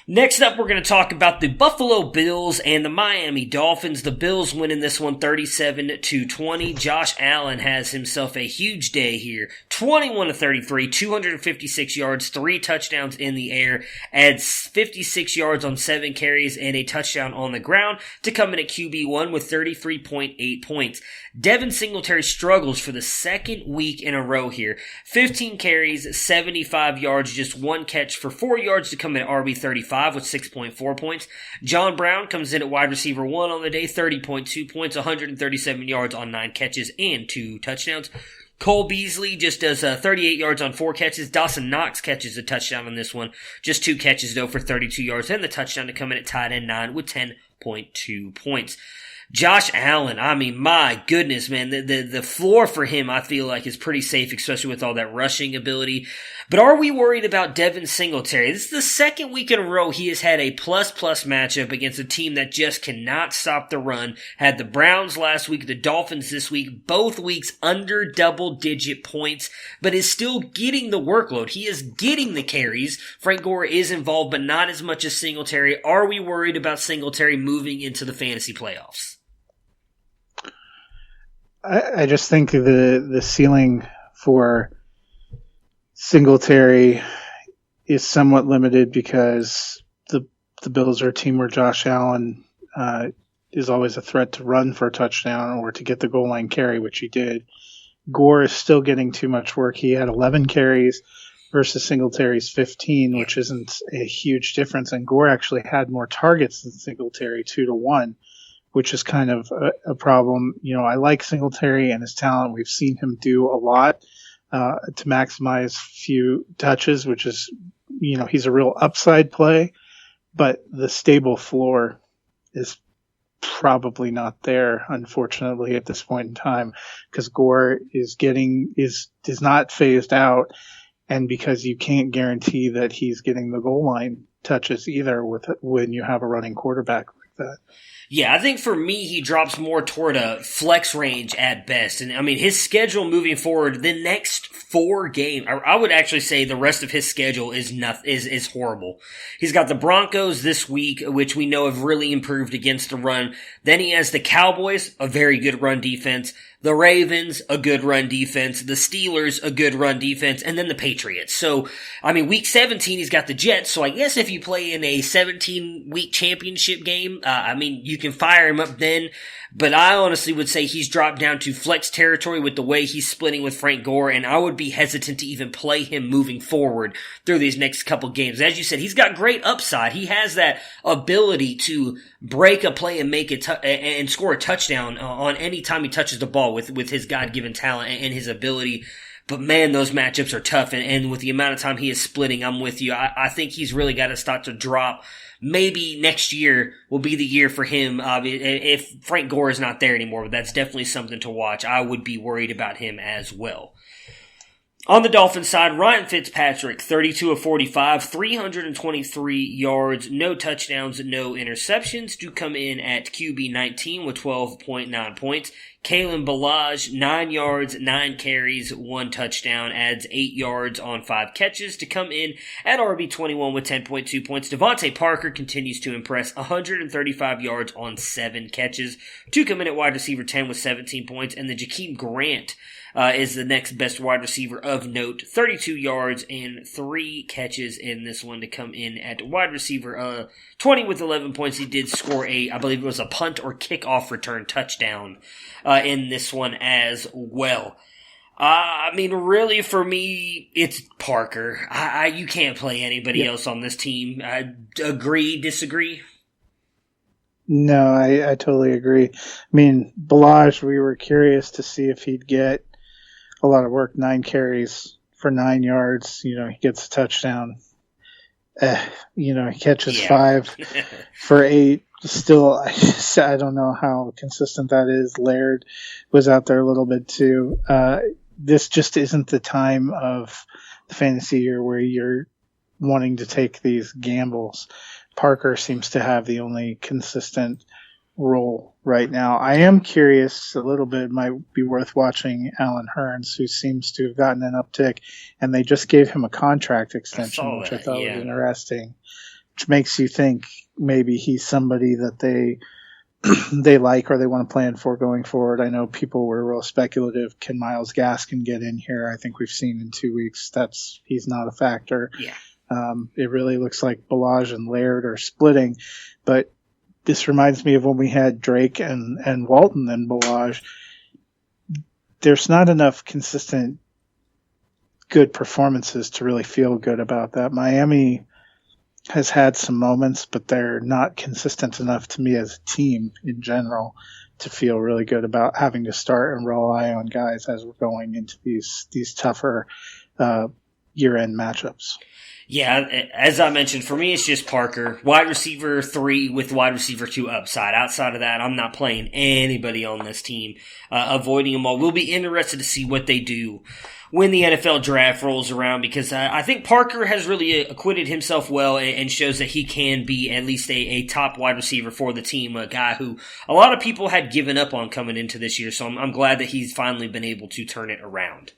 Next up, we're going to talk about the Buffalo Bills and the Miami Dolphins. The Bills winning this one 37-20. Josh Allen has himself a huge day here. 21-33, 256 yards, 3 touchdowns in the air, adds 56 yards on 7 carries and a touchdown on the ground to come in at QB1 with 33.8 points. Devin Singletary struggles for the second week in a row here. 15 carries, 75 yards, just 1 catch for 4 yards to come in at RB35 with 6.4 points. John Brown comes in at wide receiver 1 on the day, 30.2 points, 137 yards on 9 catches and 2 touchdowns. Cole Beasley just does 38 yards on 4 catches. Dawson Knox catches a touchdown on this one. Just 2 catches, though, for 32 yards. And the touchdown to come in at tight end 9 with 10.2 points. Josh Allen, I mean, my goodness, man, the floor for him, I feel like, is pretty safe, especially with all that rushing ability. But are we worried about Devin Singletary? This is the second week in a row he has had a plus-plus matchup against a team that just cannot stop the run. Had the Browns last week, the Dolphins this week, both weeks under double-digit points, but is still getting the workload. He is getting the carries. Frank Gore is involved, but not as much as Singletary. Are we worried about Singletary moving into the fantasy playoffs? I just think the ceiling for Singletary is somewhat limited because the Bills are a team where Josh Allen is always a threat to run for a touchdown or to get the goal line carry, which he did. Gore is still getting too much work. He had 11 carries versus Singletary's 15, which isn't a huge difference. And Gore actually had more targets than Singletary, 2-1, which is kind of a problem. You know, I like Singletary and his talent. We've seen him do a lot to maximize few touches, which is, you know, he's a real upside play, but the stable floor is probably not there, unfortunately, at this point in time, because Gore is not phased out, and because you can't guarantee that he's getting the goal line touches either when you have a running quarterback like that. Yeah, I think for me, he drops more toward a flex range at best. And I mean, his schedule moving forward, the next 4 games, I would actually say the rest of his schedule is horrible. He's got the Broncos this week, which we know have really improved against the run. Then he has the Cowboys, a very good run defense. The Ravens, a good run defense. The Steelers, a good run defense. And then the Patriots. So, I mean, week 17, he's got the Jets. So I guess if you play in a 17-week championship game, I mean, you can fire him up then. But I honestly would say he's dropped down to flex territory with the way he's splitting with Frank Gore, and I would be hesitant to even play him moving forward through these next couple games. As you said, he's got great upside. He has that ability to break a play and make it and score a touchdown on any time he touches the ball with his God-given talent and his ability. But man, those matchups are tough, and with the amount of time he is splitting, I'm with you. I think he's really got to start to drop. Maybe next year will be the year for him if Frank Gore is not there anymore, but that's definitely something to watch. I would be worried about him as well. On the Dolphins side, Ryan Fitzpatrick, 32 of 45, 323 yards, no touchdowns, no interceptions, do come in at QB 19 with 12.9 points. Kalen Ballage, 9 yards, 9 carries, 1 touchdown, adds 8 yards on 5 catches to come in at RB21 with 10.2 points. Devontae Parker continues to impress, 135 yards on 7 catches to come in at wide receiver 10 with 17 points. And then Jakeem Grant is the next best wide receiver of note, 32 yards and 3 catches in this one to come in at wide receiver 20 with 11 points. He did score I believe it was a punt or kickoff return touchdown in this one as well. I mean, really, for me, it's Parker. You can't play anybody else on this team. Agree, disagree? No, I totally agree. I mean, Ballage, we were curious to see if he'd get a lot of work, 9 carries for 9 yards. You know, he gets a touchdown. You know, he catches 5 for 8. Still, I don't know how consistent that is. Laird was out there a little bit too. This just isn't the time of the fantasy year where you're wanting to take these gambles. Parker seems to have the only consistent role right now. I am curious a little bit. It might be worth watching Alan Hearns, who seems to have gotten an uptick, and they just gave him a contract extension, which I thought was interesting, which makes you think maybe he's somebody that they like or they want to plan for going forward. I know people were real speculative. Can Myles Gaskin get in here? I think we've seen in 2 weeks he's not a factor. Yeah. It really looks like Ballage and Laird are splitting, but this reminds me of when we had Drake and Walton and Ballage. There's not enough consistent good performances to really feel good about that. Miami has had some moments, but they're not consistent enough to me as a team in general to feel really good about having to start and rely on guys as we're going into these tougher year-end matchups. Yeah, as I mentioned, for me, it's just Parker. Wide receiver 3 with wide receiver 2 upside. Outside of that, I'm not playing anybody on this team, avoiding them all. We'll be interested to see what they do when the NFL draft rolls around, because I think Parker has really acquitted himself well and shows that he can be at least a top wide receiver for the team, a guy who a lot of people had given up on coming into this year. So I'm glad that he's finally been able to turn it around.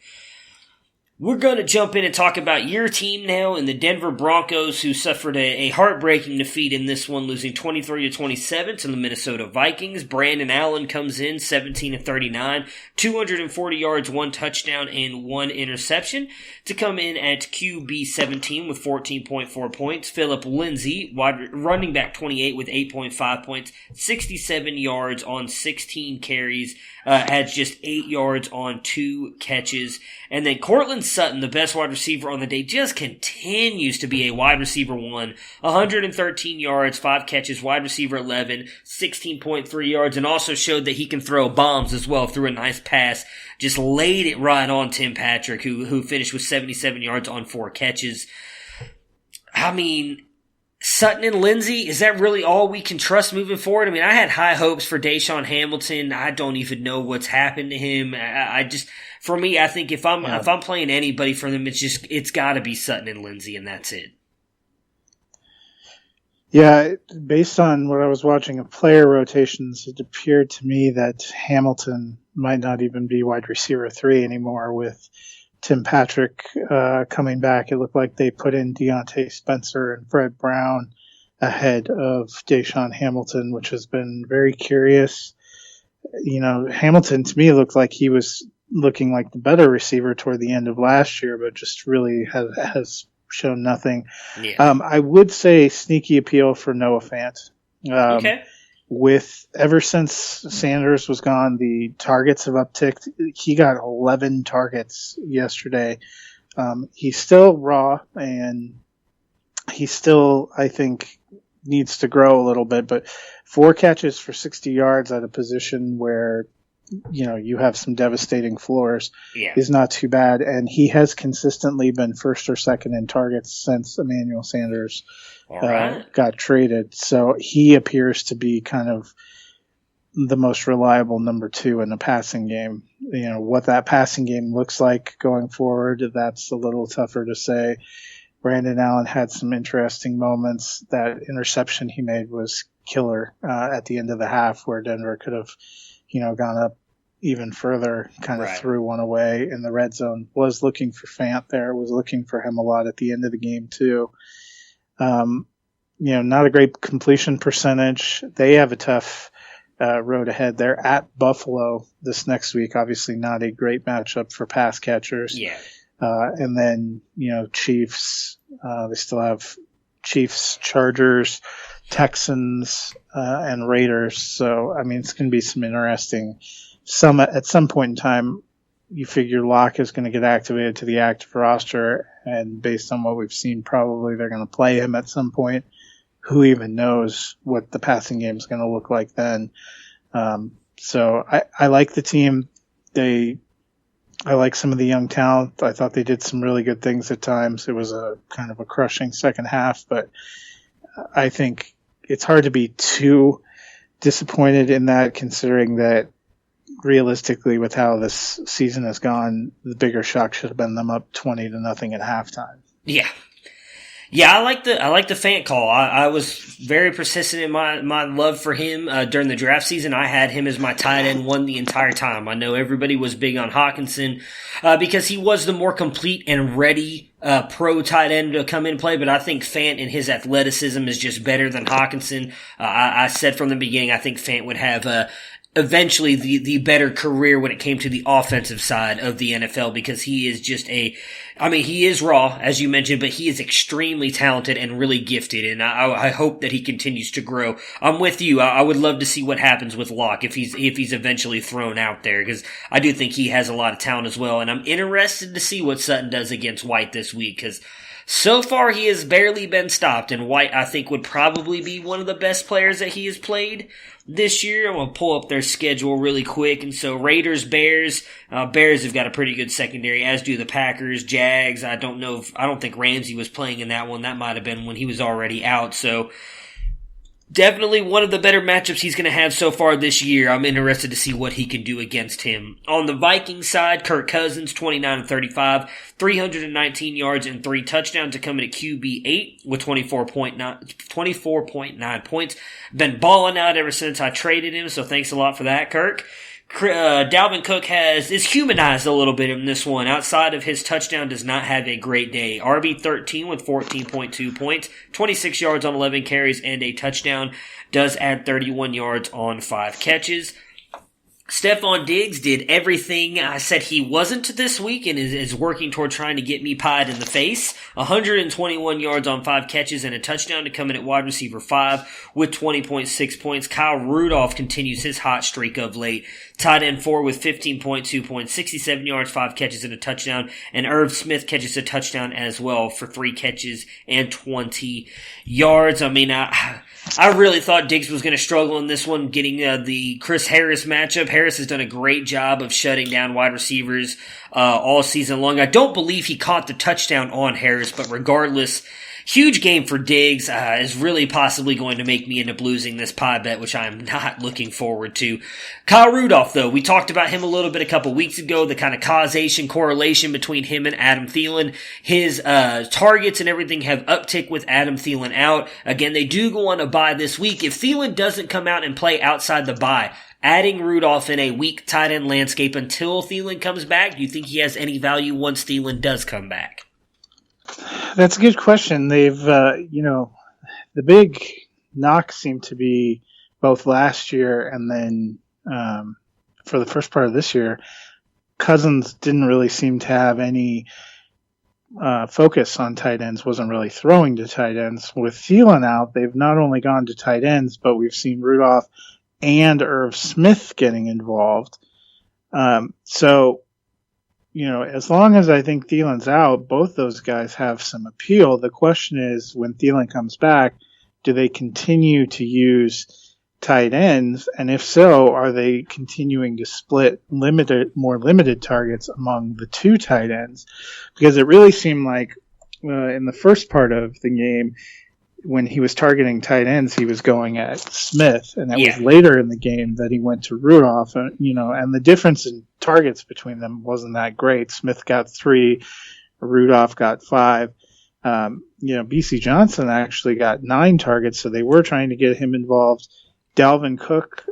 We're going to jump in and talk about your team now and the Denver Broncos, who suffered a heartbreaking defeat in this one, losing 23-27 to the Minnesota Vikings. Brandon Allen comes in 17-39, 240 yards, 1 touchdown, and 1 interception to come in at QB 17 with 14.4 points. Phillip Lindsay, running back 28 with 8.5 points, 67 yards on 16 carries, had just 8 yards on 2 catches. And then Cortland Sutton, the best wide receiver on the day, just continues to be a wide receiver 1. 113 yards, 5 catches, wide receiver 11, 16.3 yards, and also showed that he can throw bombs as well through a nice pass. Just laid it right on Tim Patrick, who finished with 77 yards on 4 catches. I mean, Sutton and Lindsay, is that really all we can trust moving forward? I mean, I had high hopes for Deshaun Hamilton. I don't even know what's happened to him. For me, I think if I'm playing anybody for them, it's got to be Sutton and Lindsay, and that's it. Yeah, based on what I was watching of player rotations, it appeared to me that Hamilton might not even be wide receiver 3 anymore with Tim Patrick coming back. It looked like they put in Deontay Spencer and Fred Brown ahead of Deshaun Hamilton, which has been very curious. You know, Hamilton to me looked like he was looking like the better receiver toward the end of last year, but just really has shown nothing. Yeah. I would say sneaky appeal for Noah Fant. Okay. Ever since Sanders was gone, the targets have upticked. He got 11 targets yesterday. He's still raw, and he still, I think, needs to grow a little bit. But 4 catches for 60 yards at a position where, you know, you have some devastating floors is not too bad. And he has consistently been first or second in targets since Emmanuel Sanders got traded. So he appears to be kind of the most reliable number 2 in the passing game. You know, what that passing game looks like going forward, that's a little tougher to say. Brandon Allen had some interesting moments. That interception he made was killer at the end of the half, where Denver could have, you know, gone up even further, kind of threw one away in the red zone. Was looking for Fant there, was looking for him a lot at the end of the game too. You know, not a great completion percentage. They have a tough road ahead. They're at Buffalo this next week. Obviously not a great matchup for pass catchers. Yeah. And then, you know, Chiefs, they still have Chiefs, Chargers, Texans, and Raiders. So, I mean, it's going to be some interesting. At some point in time, you figure Locke is going to get activated to the active roster, and based on what we've seen, probably they're going to play him at some point. Who even knows what the passing game is going to look like then? So I like the team. I like some of the young talent. I thought they did some really good things at times. It was a kind of a crushing second half, but I think it's hard to be too disappointed in that, considering that realistically, with how this season has gone, the bigger shock should have been them up 20-0 at halftime. Yeah. Yeah, I like the Fant call. I was very persistent in my love for him during the draft season. I had him as my tight end 1 the entire time. I know everybody was big on Hawkinson because he was the more complete and ready pro tight end to come in and play, but I think Fant and his athleticism is just better than Hawkinson. I said from the beginning I think Fant would have eventually the better career when it came to the offensive side of the NFL, because he is just he is raw, as you mentioned, but he is extremely talented and really gifted, and I hope that he continues to grow. I'm with you. I would love to see what happens with Locke if he's eventually thrown out there, because I do think he has a lot of talent as well, and I'm interested to see what Sutton does against White this week, because so far he has barely been stopped, and White, I think, would probably be one of the best players that he has played this year. I'm going to pull up their schedule really quick. And so Raiders, Bears. Bears have got a pretty good secondary, as do the Packers, Jags. I don't think Ramsey was playing in that one. That might have been when he was already out. So definitely one of the better matchups he's going to have so far this year. I'm interested to see what he can do against him. On the Vikings side, Kirk Cousins, 29-35, 319 yards and 3 touchdowns to come in at QB8 with 24.9 points. Been balling out ever since I traded him, so thanks a lot for that, Kirk. Dalvin Cook is humanized a little bit in this one. Outside of his touchdown, does not have a great day. RB13 with 14.2 points, 26 yards on 11 carries, and a touchdown. Does add 31 yards on 5 catches. Stephon Diggs did everything I said he wasn't this week and is working toward trying to get me pied in the face. 121 yards on 5 catches and a touchdown to come in at wide receiver 5 with 20.6 points. Kyle Rudolph continues his hot streak of late. Tight end 4 with 15.2 points, 67 yards, 5 catches and a touchdown. And Irv Smith catches a touchdown as well for 3 catches and 20 yards. I mean, I really thought Diggs was going to struggle in this one, getting the Chris Harris matchup. Harris has done a great job of shutting down wide receivers all season long. I don't believe he caught the touchdown on Harris, but regardless, huge game for Diggs is really possibly going to make me end up losing this pie bet, which I'm not looking forward to. Kyle Rudolph, though, we talked about him a little bit a couple weeks ago, the kind of correlation between him and Adam Thielen. His targets and everything have uptick with Adam Thielen out. Again, they do go on a bye this week. If Thielen doesn't come out and play outside the bye, adding Rudolph in a weak tight end landscape until Thielen comes back, do you think he has any value once Thielen does come back? That's a good question. They've, the big knock seemed to be both last year and then for the first part of this year, Cousins didn't really seem to have any focus on tight ends, wasn't really throwing to tight ends. With Thielen out, they've not only gone to tight ends, but we've seen Rudolph and Irv Smith getting involved. As long as I think Thielen's out, both those guys have some appeal. The question is, when Thielen comes back, do they continue to use tight ends? And if so, are they continuing to split more limited targets among the 2 tight ends? Because it really seemed like in the first part of the game, when he was targeting tight ends, he was going at Smith, and that was later in the game that he went to Rudolph. And the difference in targets between them wasn't that great. Smith got 3, Rudolph got 5. BC Johnson actually got 9 targets, so they were trying to get him involved. Dalvin Cook,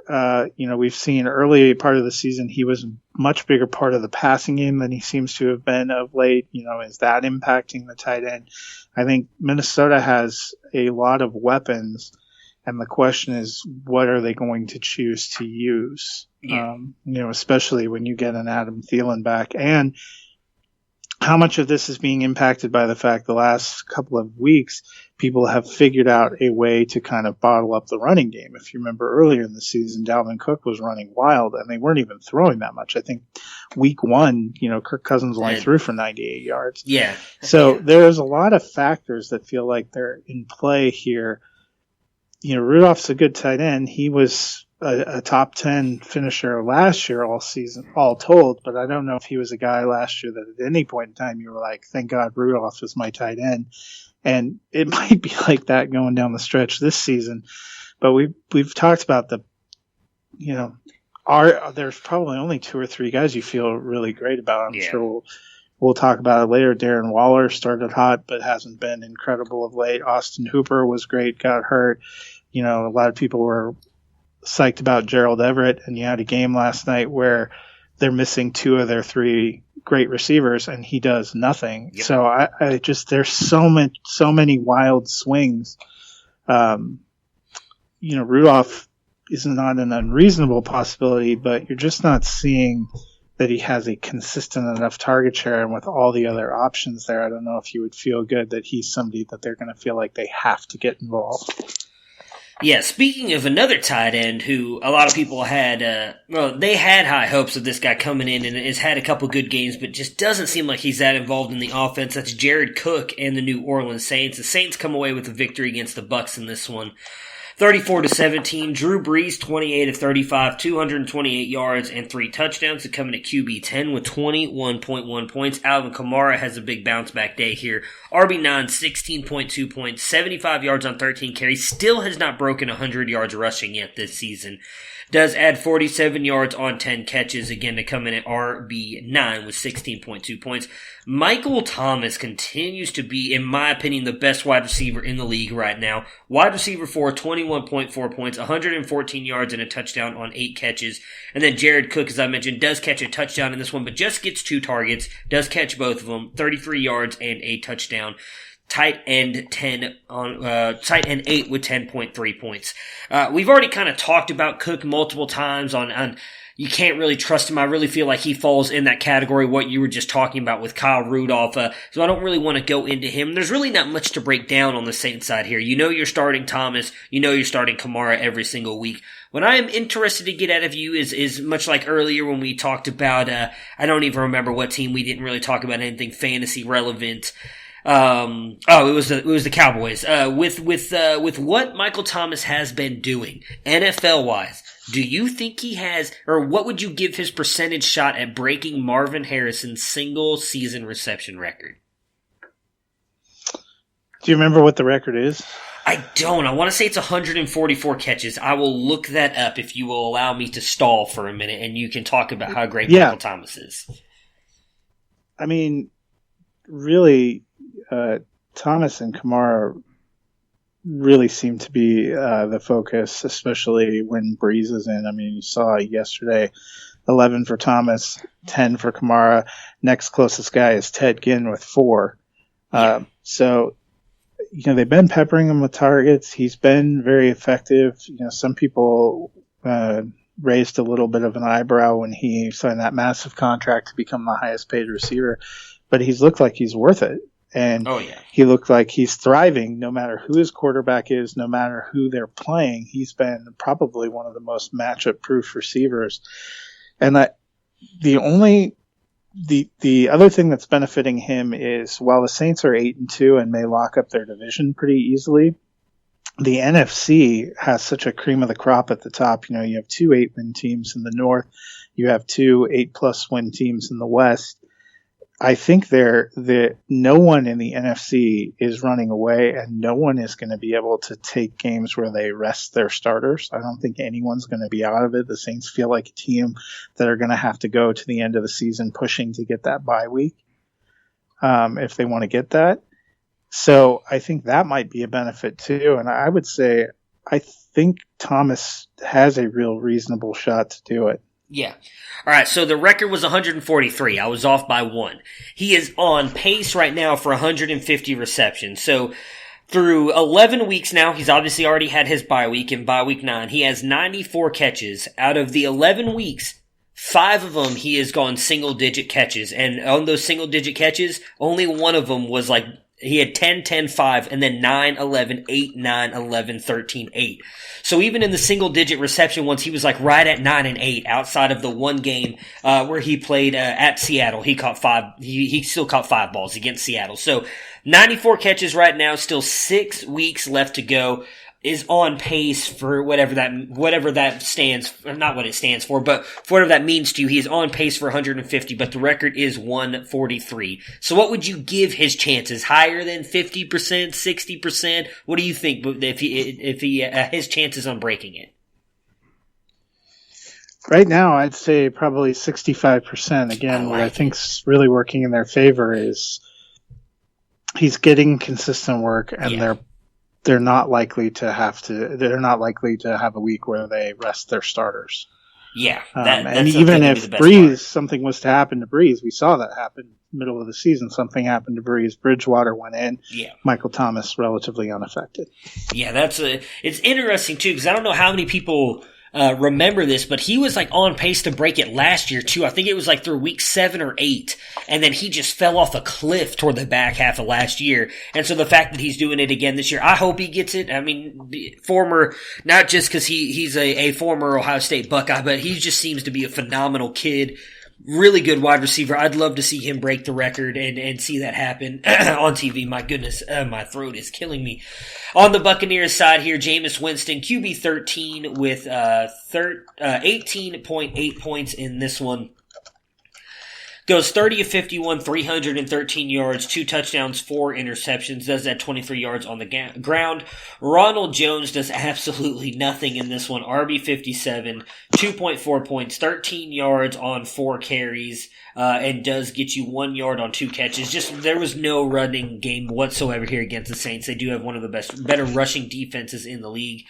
we've seen early part of the season he was a much bigger part of the passing game than he seems to have been of late. Is that impacting the tight end? I think Minnesota has a lot of weapons, and the question is, what are they going to choose to use? Yeah. Especially when you get an Adam Thielen back, and how much of this is being impacted by the fact the last couple of weeks people have figured out a way to kind of bottle up the running game. If you remember earlier in the season, Dalvin Cook was running wild and they weren't even throwing that much. I think week 1, Kirk Cousins only threw for 98 yards. Yeah. So there's a lot of factors that feel like they're in play here. Rudolph's a good tight end. He was a top 10 finisher last year all season, all told, but I don't know if he was a guy last year that at any point in time you were like, thank God Rudolph is my tight end. And it might be like that going down the stretch this season. But we've talked about there's probably only 2 or 3 guys you feel really great about. I'm sure we'll talk about it later. Darren Waller started hot, but hasn't been incredible of late. Austin Hooper was great, got hurt. A lot of people were psyched about Gerald Everett, and you had a game last night where they're missing 2 of their 3 great receivers, and he does nothing. Yep. So I just, there's so many wild swings. Rudolph is not an unreasonable possibility, but you're just not seeing that he has a consistent enough target share. And with all the other options there, I don't know if you would feel good that he's somebody that they're going to feel like they have to get involved. Yeah, speaking of another tight end who a lot of people had, they had high hopes of this guy coming in and has had a couple good games, but just doesn't seem like he's that involved in the offense. That's Jared Cook and the New Orleans Saints. The Saints come away with a victory against the Bucs in this one. 34-17. Drew Brees, 28 of 35, 228 yards and 3 touchdowns to come in at QB 10 with 21.1 points. Alvin Kamara has a big bounce back day here. RB9, 16.2 points, 75 yards on 13 carries. Still has not broken 100 yards rushing yet this season. Does add 47 yards on 10 catches, again to come in at RB9 with 16.2 points. Michael Thomas continues to be, in my opinion, the best wide receiver in the league right now. Wide receiver 4, 21.4 points, 114 yards and a touchdown on 8 catches. And then Jared Cook, as I mentioned, does catch a touchdown in this one, but just gets 2 targets, does catch both of them, 33 yards and a touchdown. Tight end 8 with 10.3 points. We've already kind of talked about Cook multiple times on you can't really trust him. I really feel like he falls in that category, what you were just talking about with Kyle Rudolph. So I don't really want to go into him. There's really not much to break down on the Saints side here. You know you're starting Thomas. You know you're starting Kamara every single week. What I am interested to get out of you is much like earlier when we talked about, I don't even remember what team. We didn't really talk about anything fantasy relevant. It was the Cowboys. With what Michael Thomas has been doing, NFL wise, do you think he has, or what would you give his percentage shot at breaking Marvin Harrison's single season reception record? Do you remember what the record is? I don't. I want to say it's 144 catches. I will look that up if you will allow me to stall for a minute, and you can talk about how great Michael Thomas is. I mean, really, Thomas and Kamara really seem to be the focus, especially when Breeze is in. I mean, you saw yesterday 11 for Thomas, 10 for Kamara. Next closest guy is Ted Ginn with 4. So, they've been peppering him with targets. He's been very effective. Some people raised a little bit of an eyebrow when he signed that massive contract to become the highest paid receiver, but he's looked like he's worth it. And he looked like he's thriving no matter who his quarterback is, no matter who they're playing. He's been probably one of the most matchup-proof receivers. And the other thing that's benefiting him is while the Saints are 8-2 and may lock up their division pretty easily, the NFC has such a cream of the crop at the top. You have 2 8-win teams in the North. You have 2 8+ win teams in the West. I think no one in the NFC is running away, and no one is going to be able to take games where they rest their starters. I don't think anyone's going to be out of it. The Saints feel like a team that are going to have to go to the end of the season pushing to get that bye week if they want to get that. So I think that might be a benefit too. And I would say I think Thomas has a real reasonable shot to do it. Yeah. All right, so the record was 143. I was off by 1. He is on pace right now for 150 receptions. So through 11 weeks now, he's obviously already had his bye week. In bye week 9, he has 94 catches. Out of the 11 weeks, 5 of them he has gone single-digit catches. And on those single-digit catches, only one of them was like he had 10, 10, 5, and then 9, 11, 8, 9, 11, 13, 8. So even in the single-digit reception ones, he was like right at 9 and 8 outside of the one game where he played at Seattle. He caught 5. He still caught 5 balls against Seattle. So 94 catches right now, still 6 weeks left to go. Is on pace for whatever that stands, not what it stands for, but for whatever that means to you. He is on pace for 150, but the record is 143. So what would you give his chances? Higher than 50%, 60%? What do you think if he his chances on breaking it? Right now, I'd say probably 65%. Again, what I think's really working in their favor is he's getting consistent work, and they're not likely to have a week where they rest their starters. Yeah. And even if Breeze, something was to happen to Breeze, we saw that happen middle of the season. Something happened to Breeze. Bridgewater went in. Yeah. Michael Thomas relatively unaffected. Yeah, it's interesting too, because I don't know how many people remember this, but he was like on pace to break it last year too. I think it was like through week 7 or 8, and then he just fell off a cliff toward the back half of last year. And so the fact that he's doing it again this year, I hope he gets it. I mean, not just because he's a former Ohio State Buckeye, but he just seems to be a phenomenal kid. Really good wide receiver. I'd love to see him break the record and see that happen on TV. My goodness, my throat is killing me. On the Buccaneers side here, Jameis Winston, QB 13 with 18.8 points in this one. Goes 30 of 51, 313 yards, 2 touchdowns, 4 interceptions, does that 23 yards on the ground. Ronald Jones does absolutely nothing in this one. RB 57, 2.4 points, 13 yards on 4 carries, and does get you 1 yard on 2 catches. Just, there was no running game whatsoever here against the Saints. They do have one of the better rushing defenses in the league.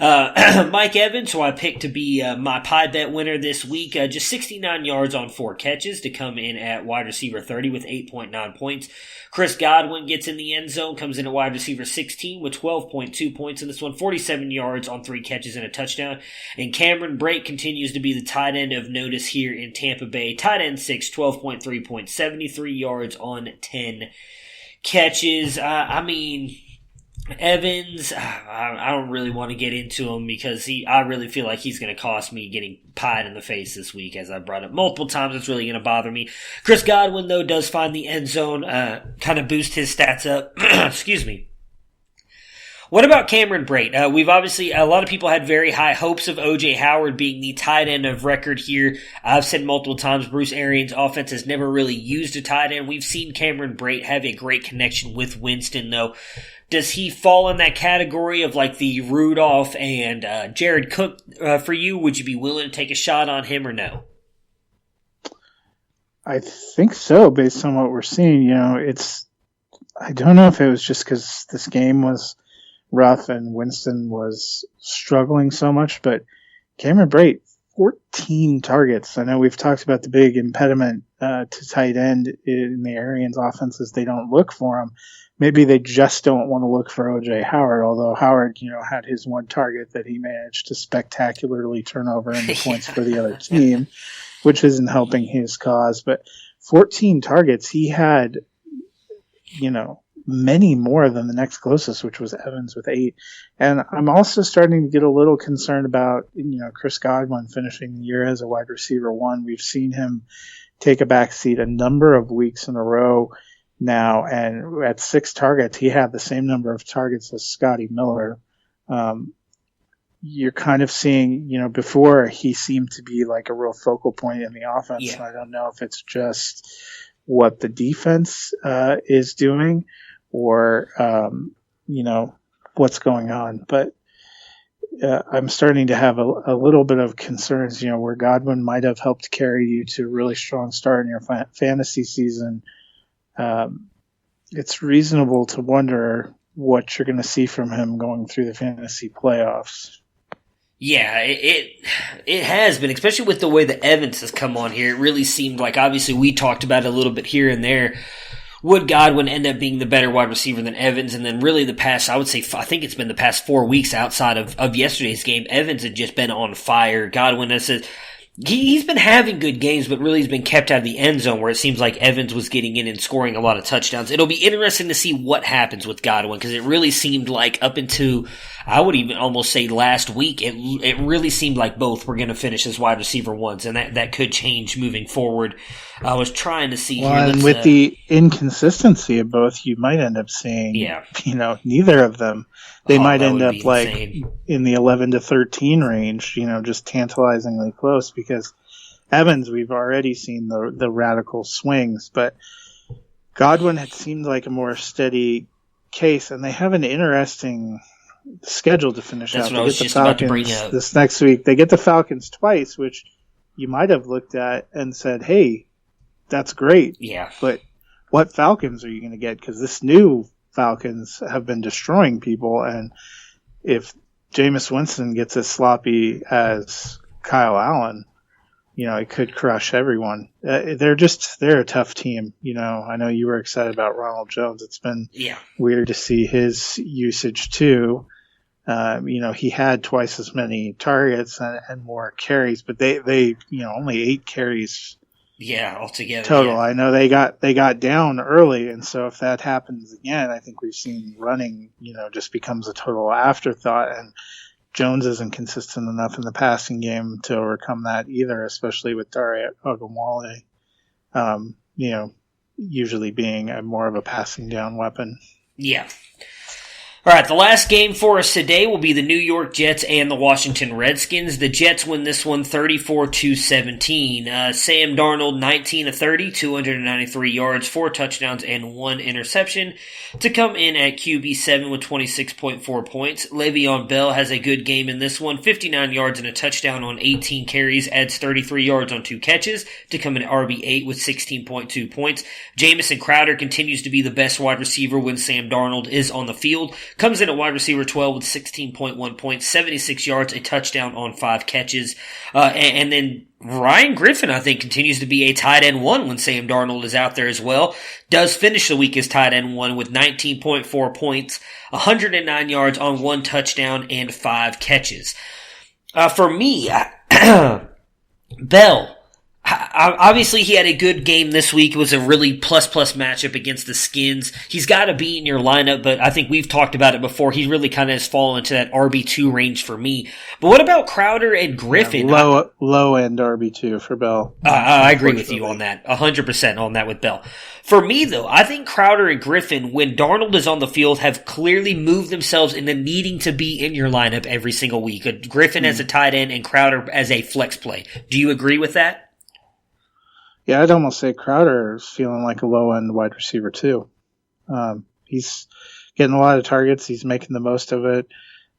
Mike Evans, who I picked to be my pie bet winner this week, just 69 yards on 4 catches to come in at wide receiver 30 with 8.9 points. Chris Godwin gets in the end zone, comes in at wide receiver 16 with 12.2 points in this one, 47 yards on 3 catches and a touchdown. And Cameron Brate continues to be the tight end of notice here in Tampa Bay. Tight end 6, 12.3 points, 73 yards on 10 catches. Evans, I don't really want to get into him because I really feel like he's going to cost me getting pied in the face this week, as I brought up multiple times. It's really going to bother me. Chris Godwin, though, does find the end zone, kind of boost his stats up. Excuse me. What about Cameron Brate? We've obviously, a lot of people had very high hopes of O.J. Howard being the tight end of record here. I've said multiple times, Bruce Arians' offense has never really used a tight end. We've seen Cameron Brate have a great connection with Winston, though. Does he fall in that category of like the Rudolph and Jared Cook for you? Would you be willing to take a shot on him or no? I think so, based on what we're seeing. I don't know if it was just because this game was rough and Winston was struggling so much, but Cameron Brate, 14 targets. I know we've talked about the big impediment to tight end in the Arians offenses. They don't look for him. Maybe they just don't want to look for O.J. Howard, although Howard, had his one target that he managed to spectacularly turn over into points for the other team, which isn't helping his cause. But 14 targets, he had, many more than the next closest, which was Evans with 8. And I'm also starting to get a little concerned about, Chris Godwin finishing the year as a wide receiver 1. We've seen him take a backseat a number of weeks in a row now, and at 6 targets, he had the same number of targets as Scotty Miller. You're kind of seeing, before he seemed to be like a real focal point in the offense. Yeah. I don't know if it's just what the defense is doing or, what's going on. But I'm starting to have a little bit of concerns, where Godwin might have helped carry you to a really strong start in your fantasy season. It's reasonable to wonder what you're going to see from him going through the fantasy playoffs. Yeah, it has been, especially with the way that Evans has come on here. It really seemed like, obviously, we talked about it a little bit here and there. Would Godwin end up being the better wide receiver than Evans? And then really I think it's been the past 4 weeks outside of yesterday's game, Evans had just been on fire. Godwin he's been having good games, but really he's been kept out of the end zone where it seems like Evans was getting in and scoring a lot of touchdowns. It'll be interesting to see what happens with Godwin because it really seemed like up into, I would even almost say last week, it really seemed like both were going to finish as wide receiver 1s, and that could change moving forward. I was trying to see here. And with the inconsistency of both, you might end up seeing, neither of them. They might end up like in the 11 to 13 range, just tantalizingly close because Evans, we've already seen the radical swings, but Godwin had seemed like a more steady case, and they have an interesting schedule to finish out. That's what I was just about to bring up. This next week. They get the Falcons twice, which you might have looked at and said, hey, that's great. Yeah. But what Falcons are you going to get? Because this new Falcons have been destroying people, and if Jameis Winston gets as sloppy as Kyle Allen, it could crush everyone. They're a tough team. I know you were excited about Ronald Jones. It's been weird to see his usage too. He had twice as many targets and more carries, but they only 8 carries. Yeah, altogether. Total. Yeah. I know they got down early, and so if that happens again, I think we've seen running, just becomes a total afterthought, and Jones isn't consistent enough in the passing game to overcome that either, especially with Dare Ogunwale, usually being more of a passing down weapon. Yeah. All right, the last game for us today will be the New York Jets and the Washington Redskins. The Jets win this one 34-17. Sam Darnold, 19 of 30, 293 yards, 4 touchdowns, and 1 interception to come in at QB7 with 26.4 points. Le'Veon Bell has a good game in this one, 59 yards and a touchdown on 18 carries, adds 33 yards on 2 catches to come in at RB8 with 16.2 points. Jamison Crowder continues to be the best wide receiver when Sam Darnold is on the field. Comes in at wide receiver 12 with 16.1 points, 76 yards, a touchdown on 5 catches. And then Ryan Griffin, I think, continues to be a tight end 1 when Sam Darnold is out there as well. Does finish the week as tight end 1 with 19.4 points, 109 yards on 1 touchdown and 5 catches. For me, Bell. Obviously, he had a good game this week. It was a really plus matchup against the Skins. He's got to be in your lineup, but I think we've talked about it before. He really kind of has fallen into that RB2 range for me. But what about Crowder and Griffin? Yeah, low end RB2 for Bell. I agree with you on that. 100% on that with Bell. For me, though, I think Crowder and Griffin, when Darnold is on the field, have clearly moved themselves into needing to be in your lineup every single week. Griffin as a tight end and Crowder as a flex play. Do you agree with that? Yeah, I'd almost say Crowder is feeling like a low-end wide receiver, too. He's getting a lot of targets. He's making the most of it.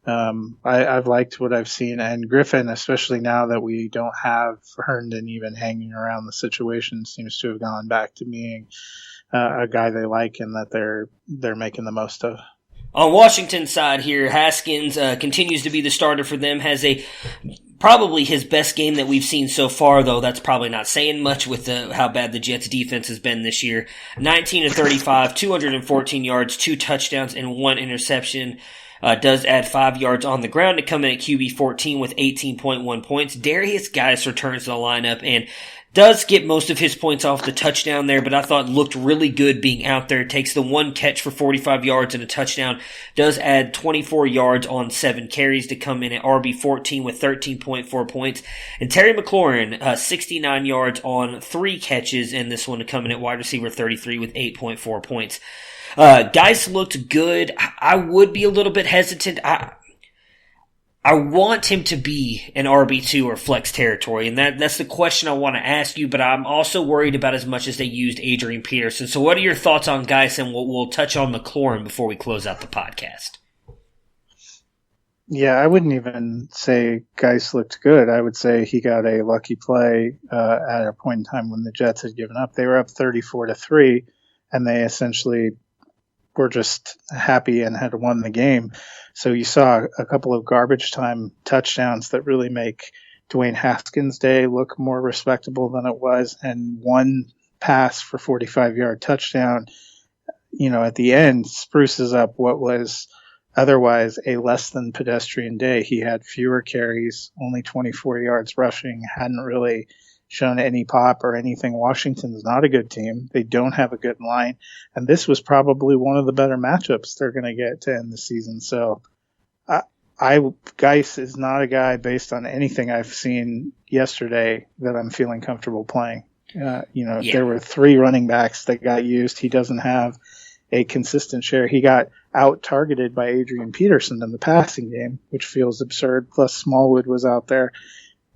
I've liked what I've seen. And Griffin, especially now that we don't have Herndon even hanging around the situation, seems to have gone back to being a guy they like and that they're making the most of. On Washington's side here, Haskins continues to be the starter for them, has probably his best game that we've seen so far, though that's probably not saying much with how bad the Jets' defense has been this year. 19 of 35, 214 yards, 2 touchdowns, and 1 interception. Does add 5 yards on the ground to come in at QB 14 with 18.1 points. Derrius Guice returns to the lineup and does get most of his points off the touchdown there, but I thought looked really good being out there. Takes the 1 catch for 45 yards and a touchdown. Does add 24 yards on 7 carries to come in at RB14 with 13.4 points. And Terry McLaurin, 69 yards on 3 catches, and this one to come in at wide receiver 33 with 8.4 points. Guice looked good. I would be a little bit hesitant. I want him to be an RB2 or flex territory, and that's the question I want to ask you, but I'm also worried about as much as they used Adrian Peterson. So what are your thoughts on Guice, and we'll touch on McLaurin before we close out the podcast? Yeah, I wouldn't even say Guice looked good. I would say he got a lucky play at a point in time when the Jets had given up. They were up 34-3, and they essentially were just happy and had won the game. So you saw a couple of garbage time touchdowns that really make Dwayne Haskins' day look more respectable than it was, and 1 pass for 45-yard touchdown, at the end spruces up what was otherwise a less than pedestrian day. He had fewer carries, only 24 yards rushing, hadn't really shown any pop or anything. Washington's not a good team. They don't have a good line. And this was probably one of the better matchups they're going to get to end the season. So Guice is not a guy based on anything I've seen yesterday that I'm feeling comfortable playing. There were 3 running backs that got used. He doesn't have a consistent share. He got out targeted by Adrian Peterson in the passing game, which feels absurd. Plus Smallwood was out there.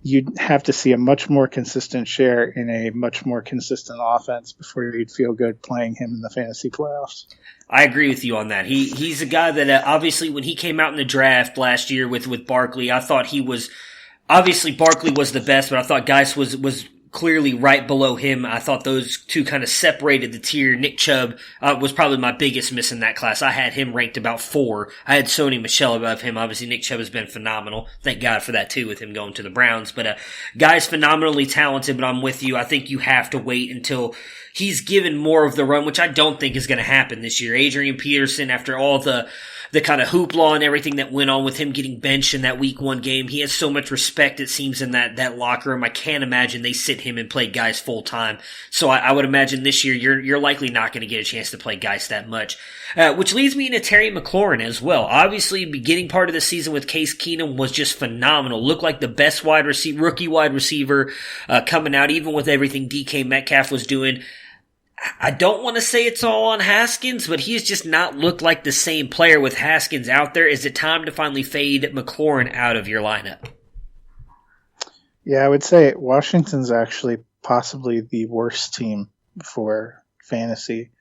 You'd have to see a much more consistent share in a much more consistent offense before you'd feel good playing him in the fantasy playoffs. I agree with you on that. He's a guy that obviously when he came out in the draft last year with Barkley, I thought he was obviously Barkley was the best, but I thought Guice was clearly right below him. I thought those two kind of separated the tier. Nick Chubb was probably my biggest miss in that class. I had him ranked about 4. I had Sony Michel above him. Obviously, Nick Chubb has been phenomenal. Thank God for that, too, with him going to the Browns. But Guy's phenomenally talented, but I'm with you. I think you have to wait until he's given more of the run, which I don't think is going to happen this year. Adrian Peterson, after all the kind of hoopla and everything that went on with him getting benched in that week 1 game, he has so much respect, it seems, in that locker room. I can't imagine they sit him and play Guice full time. So I would imagine this year you're likely not going to get a chance to play Guice that much. Which leads me into Terry McLaurin as well. Obviously, beginning part of the season with Case Keenum was just phenomenal. Looked like the best rookie wide receiver coming out, even with everything DK Metcalf was doing. I don't want to say it's all on Haskins, but he's just not looked like the same player with Haskins out there. Is it time to finally fade McLaurin out of your lineup? Yeah, I would say Washington's actually possibly the worst team for fantasy.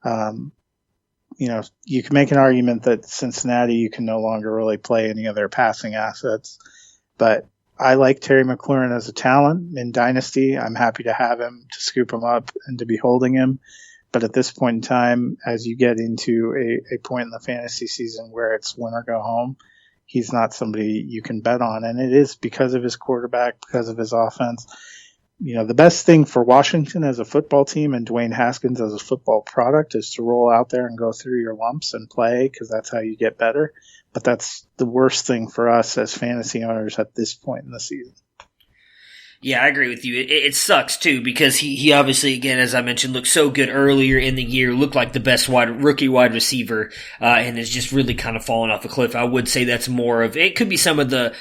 You can make an argument that Cincinnati, you can no longer really play any of their passing assets, but I like Terry McLaurin as a talent in Dynasty. I'm happy to have him, to scoop him up and to be holding him. But at this point in time, as you get into a point in the fantasy season where it's win or go home, he's not somebody you can bet on. And it is because of his quarterback, because of his offense. The best thing for Washington as a football team and Dwayne Haskins as a football product is to roll out there and go through your lumps and play, because that's how you get better. But that's the worst thing for us as fantasy owners at this point in the season. Yeah, I agree with you. It sucks, too, because he obviously, again, as I mentioned, looked so good earlier in the year, looked like the best rookie wide receiver, and has just really kind of fallen off a cliff. I would say that's more of, it could be some of the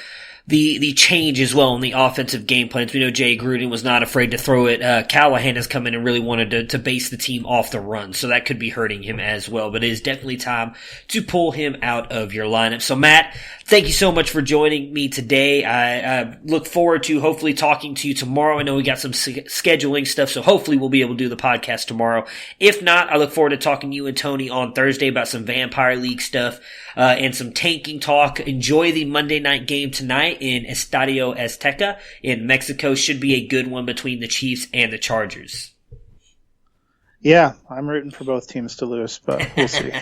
change as well in the offensive game plans. We know Jay Gruden was not afraid to throw it. Callahan has come in and really wanted to base the team off the run, so that could be hurting him as well. But it is definitely time to pull him out of your lineup. So Matt, thank you so much for joining me today. I look forward to hopefully talking to you tomorrow. I know we got some scheduling stuff, so hopefully we'll be able to do the podcast tomorrow. If not, I look forward to talking to you and Tony on Thursday about some Vampire League stuff and some tanking talk. Enjoy the Monday night game tonight in Estadio Azteca in Mexico. Should be a good one between the Chiefs and the Chargers. Yeah, I'm rooting for both teams to lose, but we'll see.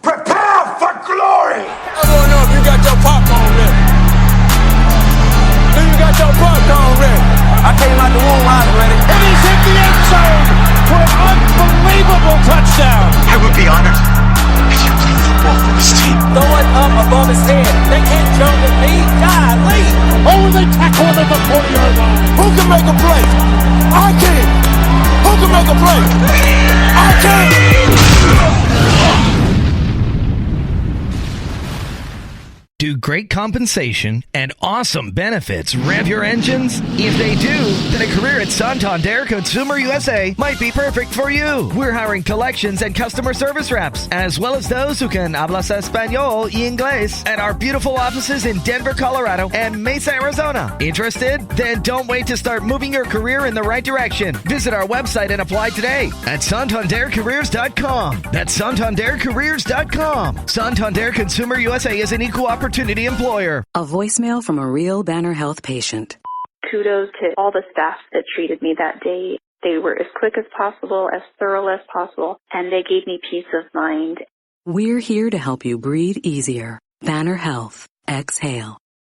Prepare for glory! I don't know if you got your popcorn ready. Do you got your popcorn ready? I came out the womb, I was ready. And he's hit the end zone for an unbelievable touchdown. I would be honored if you played football for this team. Throw it up above his head. They can't jump with me. Golly. Oh, they tackle him at the 40-yard line. Who can make a play? I can. Who can make a play? I can. Do great compensation and awesome benefits rev your engines? If they do, then a career at Santander Consumer USA might be perfect for you. We're hiring collections and customer service reps, as well as those who can hablas español y inglés, at our beautiful offices in Denver, Colorado and Mesa, Arizona. Interested? Then don't wait to start moving your career in the right direction. Visit our website and apply today at SantanderCareers.com. That's SantanderCareers.com. Santander Consumer USA is an equal opportunity employer. A voicemail from a real Banner Health patient. Kudos to all the staff that treated me that day. They were as quick as possible, as thorough as possible, and they gave me peace of mind. We're here to help you breathe easier. Banner Health. Exhale.